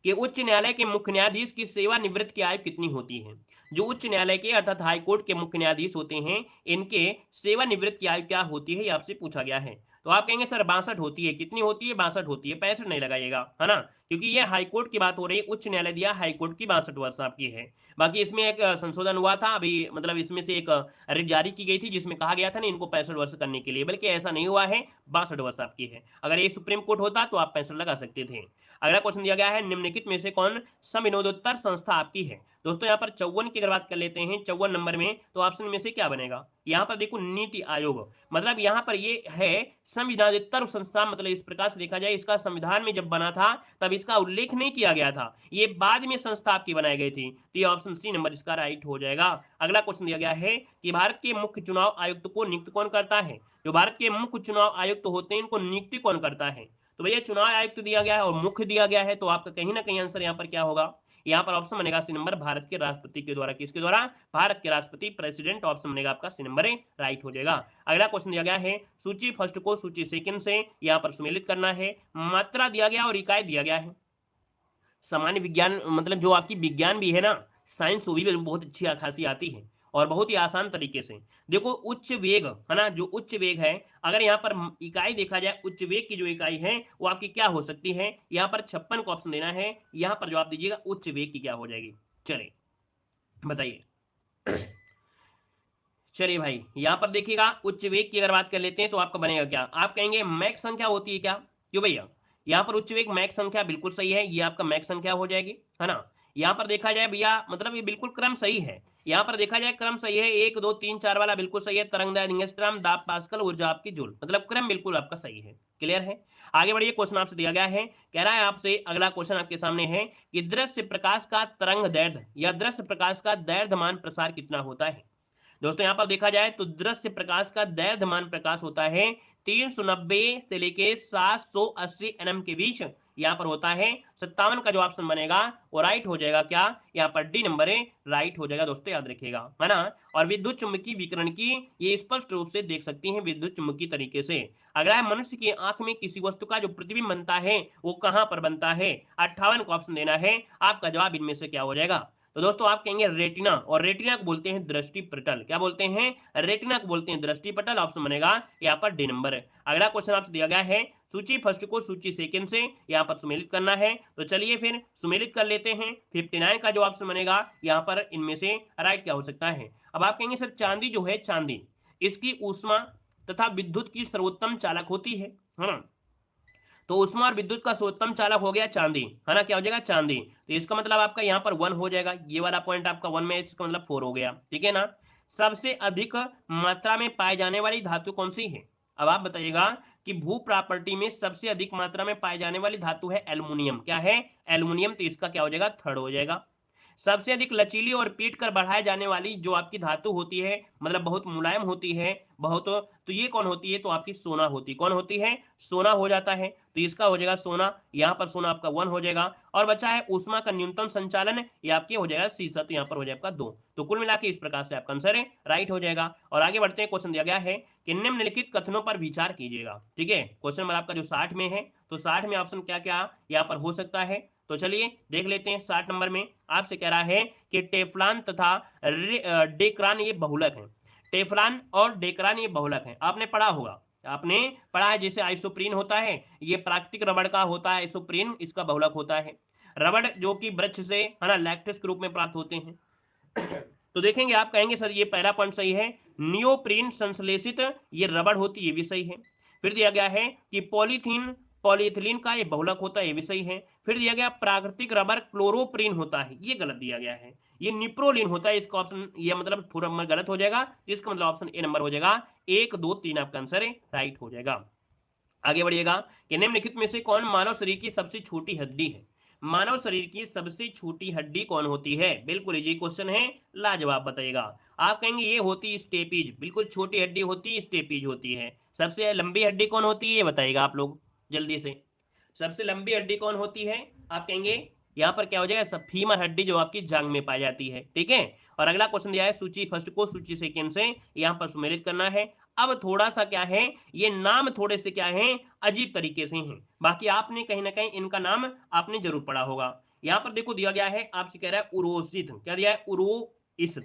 Speaker 1: कि उच्च न्यायालय के मुख्य न्यायाधीश की सेवानिवृत्त की आयु कितनी होती है। जो उच्च न्यायालय के अर्थात हाईकोर्ट के मुख्य न्यायाधीश होते हैं, इनके सेवानिवृत्त की आयु क्या होती है, ये आपसे पूछा गया है। तो आप कहेंगे सर 62 होती है। कितनी होती है? 62 होती है, 65 नहीं लगाइएगा, है ना, क्योंकि ये हाईकोर्ट की बात हो रही है। उच्च न्यायालय दिया, हाईकोर्ट की 62 वर्ष आपकी है। बाकी इसमें एक संशोधन हुआ था अभी, मतलब इसमें से एक रिट जारी की गई थी, जिसमें कहा गया था ना इनको 65 वर्ष करने के लिए, बल्कि ऐसा नहीं हुआ है, 62 वर्ष आपकी है। अगर ये सुप्रीम कोर्ट होता तो आप 65 लगा सकते थे। अगला क्वेश्चन दिया गया है, निम्नलिखित में से कौन संविनोदोत्तर संस्था आपकी है। दोस्तों यहाँ पर 54 की अगर बात कर लेते हैं, 54 नंबर में, तो ऑप्शन में से क्या बनेगा? यहाँ पर देखो नीति आयोग, मतलब यहाँ पर ये है संविधानोत्तर संस्था, मतलब इस प्रकार से देखा जाए, इसका संविधान में जब बना था तब इसका उल्लेख नहीं किया गया था, ये बाद में संस्था आपकी बनाई गई थी, तो ये ऑप्शन सी नंबर इसका राइट हो जाएगा। अगला क्वेश्चन दिया गया है कि भारत के मुख्य चुनाव आयुक्त को नियुक्त कौन करता है। जो भारत के मुख्य चुनाव आयुक्त होते हैं, इनको नियुक्ति कौन करता है? तो भैया चुनाव आयुक्त दिया गया है और मुख्य दिया गया है, तो आपका कहीं ना कहीं आंसर यहाँ पर क्या होगा? यहाँ पर ऑप्शन बनेगा सी नंबर, भारत के राष्ट्रपति के द्वारा। किसके द्वारा? भारत के राष्ट्रपति, प्रेसिडेंट, ऑप्शन बनेगा आपका सी नंबर राइट हो जाएगा। अगला क्वेश्चन दिया गया है, सूची फर्स्ट को सूची सेकंड से यहाँ पर सुमेलित करना है। मात्रा दिया गया और इकाई दिया गया है। सामान्य विज्ञान, मतलब जो आपकी विज्ञान भी है ना, साइंस, वो भी बहुत अच्छी खासी आती है, और बहुत ही आसान तरीके से। देखो उच्च वेग है ना, जो उच्च वेग है, अगर यहाँ पर इकाई देखा जाए, उच्च वेग की जो इकाई है वो आपकी क्या हो सकती है? यहाँ पर 56 को ऑप्शन देना है, यहाँ पर जवाब दीजिएगा उच्च वेग की क्या हो जाएगी। चलिए बताइए। चलिए भाई, यहाँ पर देखिएगा उच्च वेग की अगर बात कर लेते हैं तो आपका बनेगा क्या? आप कहेंगे मैक संख्या होती है क्या? क्यों भैया? यहाँ पर उच्च वेग मैक संख्या बिल्कुल सही है, ये आपका मैक संख्या हो जाएगी, है ना। यहाँ पर देखा जाए भैया, मतलब ये बिल्कुल क्रम सही है। यहाँ पर देखा जाए क्रम सही है, 1 2 3 4 वाला बिल्कुल सही है। तरंगदैर्घ्य एंगस्ट्रॉम, दाब पास्कल, ऊर्जा आपकी जूल, मतलब क्रम बिल्कुल आपका सही है। क्लियर है? आगे बढ़िए, क्वेश्चन आपसे दिया गया है, कह रहा है आपसे, अगला क्वेश्चन आपके सामने है कि दृश्य प्रकाश का तरंग दैर्ध्य या दृश्य प्रकाश का दैर्घ्यमान प्रसार कितना होता है। दोस्तों यहाँ पर देखा जाए तो दृश्य प्रकाश का दैर्घ्यमान प्रकाश होता है 390 से लेके 780 nm के बीच यहाँ पर होता है। 57 का जो ऑप्शन बनेगा वो राइट हो जाएगा। क्या? यहाँ पर डी नंबर है राइट हो जाएगा। दोस्तों याद रखिएगा, है ना। और विद्युत चुम्बकीय विकिरण की ये स्पष्ट रूप से देख सकती हैं विद्युत चुम्बकीय तरीके से। अगला है, मनुष्य की आंख में किसी वस्तु का जो प्रतिबिंब बनता है वो कहाँ पर बनता है? 58 का ऑप्शन देना है। आपका जवाब इनमें से क्या हो जाएगा? तो दोस्तों आप कहेंगे रेटिना, और रेटिना को बोलते हैं दृष्टि पटल। क्या बोलते हैं? रेटिना को बोलते हैं दृष्टि पटल। ऑप्शन बनेगा यहाँ पर डी नंबर है। अगला क्वेश्चन आपसे दिया गया है, सूची फर्स्ट को सूची सेकंड से यहाँ पर सुमेलित करना है। तो चलिए फिर सुमेलित कर लेते हैं। 59 का जो ऑप्शन बनेगा यहाँ पर इनमें से राइट क्या हो सकता है? अब आप कहेंगे सर चांदी जो है, चांदी इसकी ऊष्मा तथा विद्युत की सर्वोत्तम चालक होती है ना। तो ऊष्मा और विद्युत का सर्वोत्तम चालक हो गया चांदी, है ना। क्या हो जाएगा? चांदी। तो इसका मतलब आपका यहाँ पर 1 हो जाएगा, ये वाला पॉइंट आपका 1 में, इसका मतलब 4 हो गया, ठीक है ना। सबसे अधिक मात्रा में पाए जाने वाली धातु कौन सी है? अब आप बताइएगा कि भू प्रॉपर्टी में सबसे अधिक मात्रा में पाई जाने वाली धातु है एल्युमिनियम। क्या है? एल्युमिनियम। तो इसका क्या हो जाएगा? थर्ड हो जाएगा। सबसे अधिक लचीली और पीट कर बढ़ाए जाने वाली जो आपकी धातु होती है, मतलब बहुत मुलायम होती है बहुत, तो ये कौन होती है? तो आपकी सोना होती है। कौन होती है? सोना हो जाता है। तो इसका हो जाएगा सोना। यहाँ पर सोना आपका 1 हो जाएगा। और बचा है ऊष्मा का न्यूनतम संचालन, ये आपके हो जाएगा सीसा। तो यहाँ पर हो जाएगा 2। तो कुल मिला के इस प्रकार से आपका आंसर है राइट हो जाएगा। और आगे बढ़ते हैं, क्वेश्चन दिया गया है कि निम्नलिखित कथनों पर विचार कीजिएगा। ठीक है, क्वेश्चन नंबर आपका जो 60 में है, तो 60 में ऑप्शन क्या क्या यहाँ पर हो सकता है, तो चलिए देख लेते हैं। 60 नंबर में आपसे कह रहा है कि टेफ्लॉन तथा डेक्रान ये बहुलक हैं। टेफ्लॉन और डेक्रान ये बहुलक हैं, आपने पढ़ा होगा, आपने पढ़ा है। जैसे आइसोप्रीन होता है, ये प्राकृतिक रबड़ का होता है, आइसोप्रीन इसका बहुलक होता है। रबड़ जो कि वृक्ष से, है ना, लैक्टिस के रूप में प्राप्त होते हैं। तो देखेंगे, आप कहेंगे सर ये पहला पॉइंट सही है। नियोप्रीन संश्लेषित ये रबड़ होती है, ये भी सही है। फिर दिया गया है कि पॉलीथिलीन का ये बहुलक होता है, ये भी सही है। फिर दिया गया प्राकृतिक रबर क्लोरोप्रीन होता है, ये गलत दिया गया है। ये निप्रोलिन होता है, इसका ऑप्शन ये मतलब पूरा नंबर गलत हो जाएगा, इसका मतलब ऑप्शन ए नंबर हो जाएगा। 1 2 3 आपका आंसर है, राइट हो जाएगा। आगे बढ़िएगा कि निम्नलिखित में से कौन मानव शरीर की सबसे छोटी हड्डी है? मानव शरीर की सबसे छोटी हड्डी कौन होती है? बिल्कुल इजी क्वेश्चन है, लाजवाब बताइएगा। आप कहेंगे ये होती स्टेपीज, बिल्कुल छोटी हड्डी होती स्टेपीज होती है। सबसे लंबी हड्डी कौन होती है ये बताइएगा आप लोग जल्दी से। सबसे लंबी हड्डी कौन होती है? आप कहेंगे यहाँ पर क्या हो जाएगा, सब फीमर हड्डी जो आपकी जांग में पाई जाती है, ठीक है। और अगला क्वेश्चन दिया है सूची फर्स्ट को सूची सेकंड से यहाँ पर सुमेलित करना है। अब थोड़ा सा क्या है, ये नाम थोड़े से क्या है, अजीब तरीके से हैं। बाकी आपने कहीं ना कहीं इनका नाम आपने जरूर पढ़ा होगा। यहाँ पर देखो दिया गया है, आपसे कह रहा है उरोसित, क्या दिया है, उरोइस।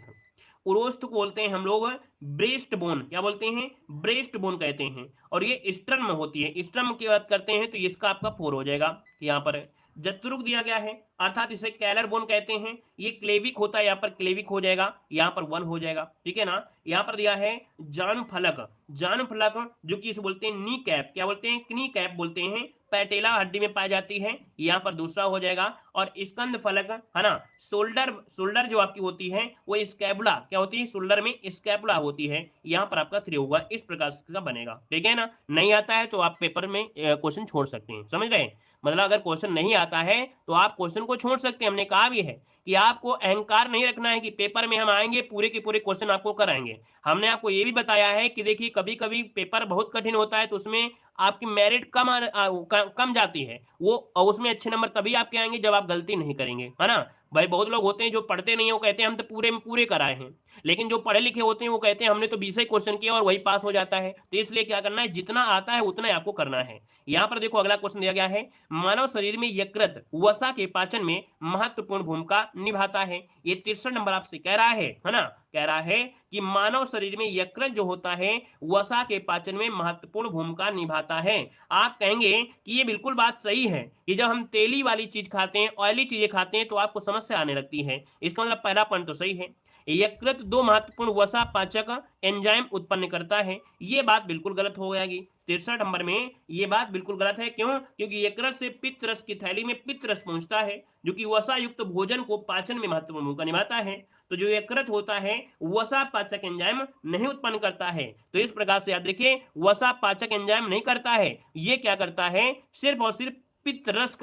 Speaker 1: उरोस्थ को बोलते हैं हम लोग ब्रेस्ट बोन, क्या बोलते हैं, ब्रेस्ट बोन कहते हैं। और ये स्ट्रम में होती है, स्ट्रम की बात करते हैं तो इसका आपका 4 हो जाएगा। यहाँ पर जत्रुक दिया गया है, अर्थात इसे कैलर बोन कहते हैं। ये क्लेविक होता है, यहाँ पर क्लेविक हो जाएगा, यहाँ पर 1 हो जाएगा, ठीक है ना। यहाँ पर दिया है जानुफलक, जानुफलक जो कि इसे बोलते हैं नी कैप, क्या बोलते हैं, नी कैप बोलते हैं, पैटेला हड्डी में पाई जाती है, यहाँ पर दूसरा हो जाएगा। और स्कंद फलक है ना, शोल्डर जो आपकी होती है वो स्कैपुला, क्या होती है, शोल्डर में स्कैपुला होती है, यहाँ पर आपका 3 होगा। इस प्रकार का बनेगा, ठीक है ना। नहीं आता है तो आप पेपर में क्वेश्चन छोड़ सकते हैं, समझ रहे हैं। मतलब अगर क्वेश्चन नहीं आता है तो आप क्वेश्चन को छोड़ सकते हैं। हमने कहा भी है कि आपको अहंकार नहीं रखना है कि पेपर में हम आएंगे पूरे के पूरे क्वेश्चन आपको कराएंगे। हमने आपको ये भी बताया है कि देखिए कभी कभी पेपर बहुत कठिन होता है तो उसमें आपकी मेरिट कम जाती है, वो उसमें अच्छे नंबर तभी आपके आएंगे जब आप गलती नहीं करेंगे, है ना। भाई बहुत लोग होते हैं जो पढ़ते नहीं है, वो कहते हैं हम तो पूरे में पूरे कराए हैं, लेकिन जो पढ़े लिखे होते हैं वो कहते हैं हमने तो 20 ही क्वेश्चन किया और वही पास हो जाता है। तो इसलिए क्या करना है, जितना आता है उतना ही आपको करना है। यहाँ पर देखो अगला क्वेश्चन दिया गया है, मानव शरीर में यकृत वसा के पाचन में महत्वपूर्ण भूमिका निभाता है। ये 63 नंबर आपसे कह रहा है ना, कह रहा है कि मानव शरीर में यकृत जो होता है वसा के पाचन में महत्वपूर्ण भूमिका निभाता है। आप कहेंगे कि ये बिल्कुल बात सही है कि जब हम तेली वाली चीज खाते हैं, ऑयली चीजें खाते हैं तो आपको समस्या आने लगती है। इसका मतलब पहला पॉइंट तो सही है, यकृत 2 महत्वपूर्ण वसा पाचक एंजाइम उत्पन्न करता है, ये बात बिल्कुल गलत हो जाएगी। 63 नंबर में ये बात बिल्कुल गलत है, क्यों, क्योंकि यकृत से पित्त रस की थैली में पित्त रस पहुंचता है जो कि वसा युक्त भोजन को पाचन में महत्वपूर्ण भूमिका निभाता है। तो जो यकृत होता है वसा पाचक एंजाइम नहीं उत्पन्न करता है। तो इस प्रकार से याद रखिए, वसा पाचक एंजाइम नहीं करता है, ये क्या करता है, सिर्फ और सिर्फ पित्त रस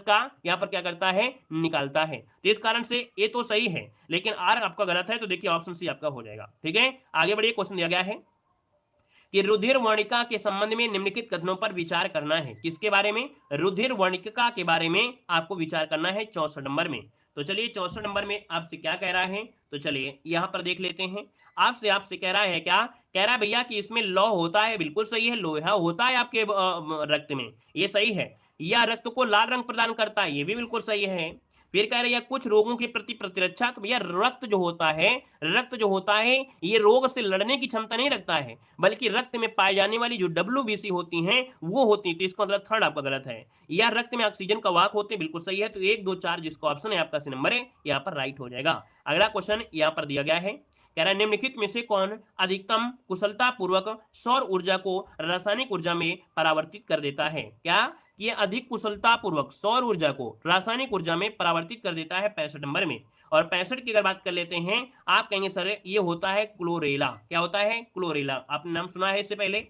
Speaker 1: का यहाँ पर क्या करता है, निकालता है। तो इस कारण से ये तो सही है, लेकिन आर आपका गलत है, तो देखिए ऑप्शन सी आपका हो जाएगा, ठीक है। आगे बढ़िए, क्वेश्चन दिया गया है कि रुधिर वर्णिका के संबंध में निम्नलिखित कथनों पर विचार करना है। किसके बारे में, रुधिर वर्णिका के बारे में आपको विचार करना है 64 नंबर में। तो चलिए 64 नंबर में आपसे क्या कह रहा है, तो चलिए यहाँ पर देख लेते हैं। आपसे कह रहा है, क्या कह रहा है भैया कि इसमें लौह होता है, बिल्कुल सही है, लोहा होता है आपके रक्त में, ये सही है। यह रक्त को लाल रंग प्रदान करता है, ये भी बिल्कुल सही है। फिर कह रहे हैं कुछ रोगों के प्रति प्रतिरक्षा, तो भैया रक्त जो होता है ये रोग से लड़ने की क्षमता नहीं रखता है, बल्कि रक्त में पाए जाने वाली जो WBC होती हैं वो होती है। तो इसका मतलब थर्ड आपका गलत है। या रक्त में ऑक्सीजन का वाहक होते हैं, बिल्कुल सही है। तो 1 2 4 जिसका ऑप्शन है आपका सी नंबर है, यहाँ पर राइट हो जाएगा। अगला क्वेश्चन यहाँ पर दिया गया है, कह रहा है निम्नलिखित में से कौन अधिकतम कुशलता पूर्वक सौर ऊर्जा को रासायनिक ऊर्जा में परावर्तित कर देता है। क्या, कि यह अधिक कुशलता पूर्वक सौर ऊर्जा को रासायनिक ऊर्जा में परावर्तित कर देता है 65 नंबर में। और 65 की अगर बात कर लेते हैं, आप कहेंगे सर ये होता है क्लोरेला। क्या होता है, क्लोरेला। आपने नाम सुना है इससे पहले,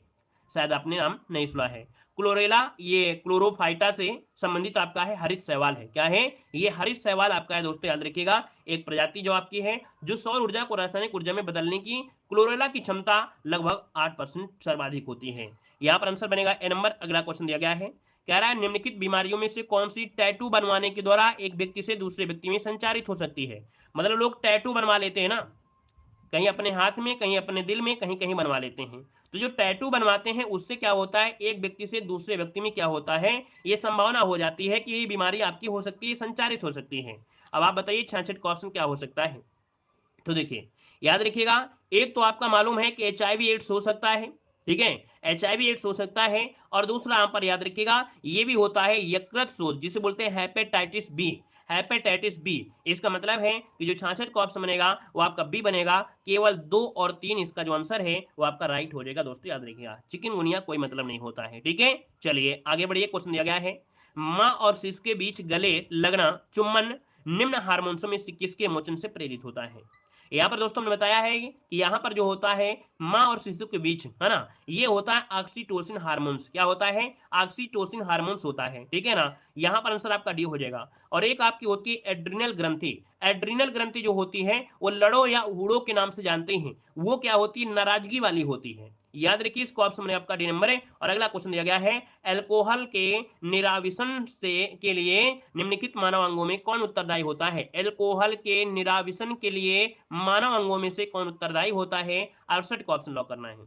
Speaker 1: शायद आपने नाम नहीं सुना है। क्लोरेला ये क्लोरोफाइटा से संबंधित आपका है, हरित शैवाल है। क्या है, ये हरित शैवाल आपका है दोस्तों, याद रखिएगा। एक प्रजाति जो आपकी है जो सौर ऊर्जा को रासायनिक ऊर्जा में बदलने की क्लोरेला की क्षमता लगभग 8% सर्वाधिक होती है। यहाँ पर आंसर बनेगा ए नंबर। अगला क्वेश्चन दिया गया है, कह रहा है निम्नलिखित बीमारियों में से कौन सी टैटू बनवाने के द्वारा एक व्यक्ति से दूसरे व्यक्ति में संचारित हो सकती है। मतलब लोग टैटू बनवा लेते हैं ना, कहीं अपने हाथ में, कहीं अपने दिल में, कहीं कहीं बनवा लेते हैं। तो जो टैटू बनवाते हैं उससे क्या होता है, एक व्यक्ति से दूसरे व्यक्ति में क्या होता है, ये संभावना हो जाती है कि ये बीमारी आपकी हो सकती है, संचारित हो सकती है। अब आप बताइए 66 का ऑप्शन क्या हो सकता है। तो देखिए याद रखिएगा, एक तो आपका मालूम है कि HIV एड्स हो सकता है, ठीक है, HIV एड्स हो सकता है। और दूसरा यहाँ पर याद रखिएगा ये भी होता है यकृत शोथ, जिसे बोलते हैं हेपेटाइटिस बी। Hepatitis B. इसका मतलब है कि जो 66 का ऑप्शन बनेगा वो आपका बी बनेगा। केवल 2 और 3 इसका जो आंसर है वो आपका राइट हो जाएगा दोस्तों, याद रखिएगा। चिकनगुनिया कोई मतलब नहीं होता है, ठीक है। चलिए आगे बढ़िए, क्वेश्चन दिया गया है माँ और शिशु के बीच गले लगना, चुम्बन निम्न हार्मोन्स में से किसके मोचन से प्रेरित होता है। यहाँ पर दोस्तों हमने बताया है कि यहाँ पर जो होता है माँ और शिशु के बीच, है ना, ये होता है ऑक्सीटोसिन हार्मोन्स। क्या होता है? ऑक्सीटोसिन हार्मोन्स होता है, ठीक है ना। यहाँ पर आंसर आपका डी हो जाएगा। और एक आपकी होती है एड्रिनल ग्रंथि। एड्रिनल ग्रंथि जो होती है वो लड़ो या उड़ो के नाम से जानते हैं। वो क्या होती है? नाराजगी वाली होती है। याद रखिए, इसको ऑप्शन में आपका डी नंबर है। और अगला क्वेश्चन दिया गया है अल्कोहल के निराविशन से के लिए निम्नलिखित मानव अंगों में कौन उत्तरदायी होता है। अल्कोहल के निराविशन के लिए मानव अंगों में से कौन उत्तरदायी होता है? 68 का ऑप्शन लॉक करना है।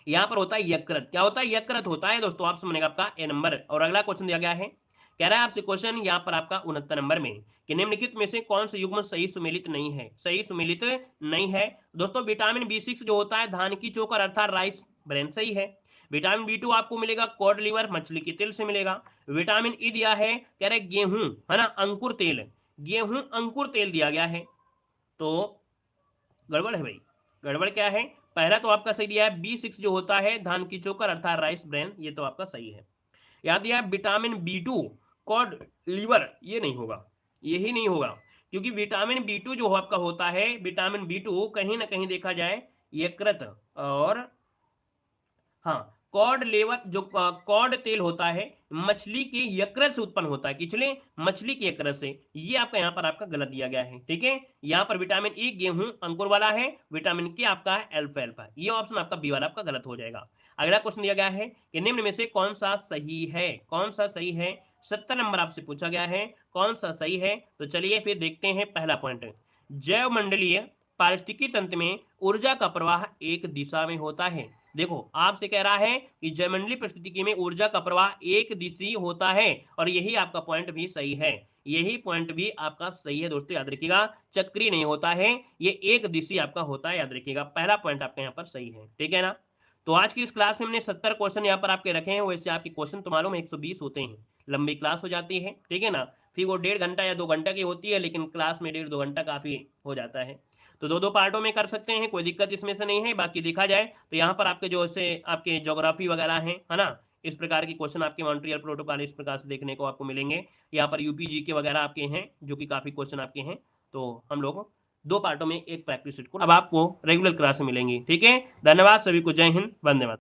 Speaker 1: यहाँ पर होता है यकृत। क्या होता है? यकृत होता है दोस्तों। ऑप्शन बनेगा आपका ए नंबर। और अगला क्वेश्चन दिया गया है, कह रहा है आपसे क्वेश्चन यहाँ पर आपका 69 नंबर में कि निम्नलिखित में से कौन सा युग्म सही सुमेलित नहीं है। सही सुमेलित नहीं है दोस्तों। विटामिन B6 जो होता है धान की चोकर अर्थात राइस ब्रेन, सही है। विटामिन B2 आपको मिलेगा कॉड लिवर, मछली के तेल से मिलेगा। विटामिन ई दिया है, कह रहे गेहूं, है ना, अंकुर तेल, गेहूं अंकुर तेल दिया गया है। तो गड़बड़ है भाई, गड़बड़ क्या है? पहला तो आपका सही दिया है B6 जो होता है धान की चोकर अर्थात राइस ब्रेन, ये तो आपका सही है। याद दिया है विटामिन B2 कॉड लीवर, ये नहीं होगा, यही नहीं होगा। क्योंकि विटामिन B2 जो आपका होता है, विटामिन B2 कहीं ना कहीं देखा जाए यकृत और हाँ कॉड लेवर, जो कॉड तेल होता है मछली के यकृत से उत्पन्न होता है। किचले मछली के यकृत से। ये आपका यहाँ पर आपका गलत दिया गया है, ठीक है। यहाँ पर विटामिन ई गेहूं अंकुर वाला है, विटामिन के आपका है अल्फा। ये ऑप्शन आपका बी वाला आपका गलत हो जाएगा। अगला क्वेश्चन दिया गया है कि निम्न में से कौन सा सही है। कौन सा सही है? 70 नंबर आपसे पूछा गया है कौन सा सही है। तो चलिए फिर देखते हैं पहला पॉइंट। जैव मंडलीय पारिस्थितिकी तंत्र में ऊर्जा का प्रवाह एक दिशा में होता है। देखो आपसे कह रहा है कि जयमंडलीय परिस्थितिकी में ऊर्जा का प्रवाह एक दिशी होता है, और यही आपका पॉइंट भी सही है। यही पॉइंट भी आपका सही है दोस्तों, याद रखिएगा। चक्री नहीं होता है, ये एक दिशी आपका होता है, याद रखिएगा। पहला पॉइंट आपका यहाँ पर सही है, ठीक है ना। तो आज की इस क्लास में हमने 70 क्वेश्चन यहाँ पर आपके रखे हैं। वैसे आपके क्वेश्चन तो मालूम है 120 होते हैं, लंबी क्लास हो जाती है, ठीक है ना। फिर वो 1.5 घंटा या 2 घंटा की होती है, लेकिन क्लास में 1.5-2 घंटा काफी हो जाता है। तो दो दो पार्टों में कर सकते हैं, कोई दिक्कत इसमें से नहीं है। बाकी देखा जाए तो यहाँ पर आपके जो से आपके ज्योग्राफी वगैरह हैं, है ना, इस प्रकार के क्वेश्चन आपके मॉन्ट्रियल प्रोटोकॉल इस प्रकार से देखने को आपको मिलेंगे। यहाँ पर यूपीजी के वगैरह आपके हैं, जो कि काफी क्वेश्चन आपके हैं। तो हम लोग 2 पार्टों में एक प्रैक्टिस सेट को अब आपको रेगुलर क्लास मिलेंगी, ठीक है। धन्यवाद सभी को, जय हिंद, वंदे मातरम।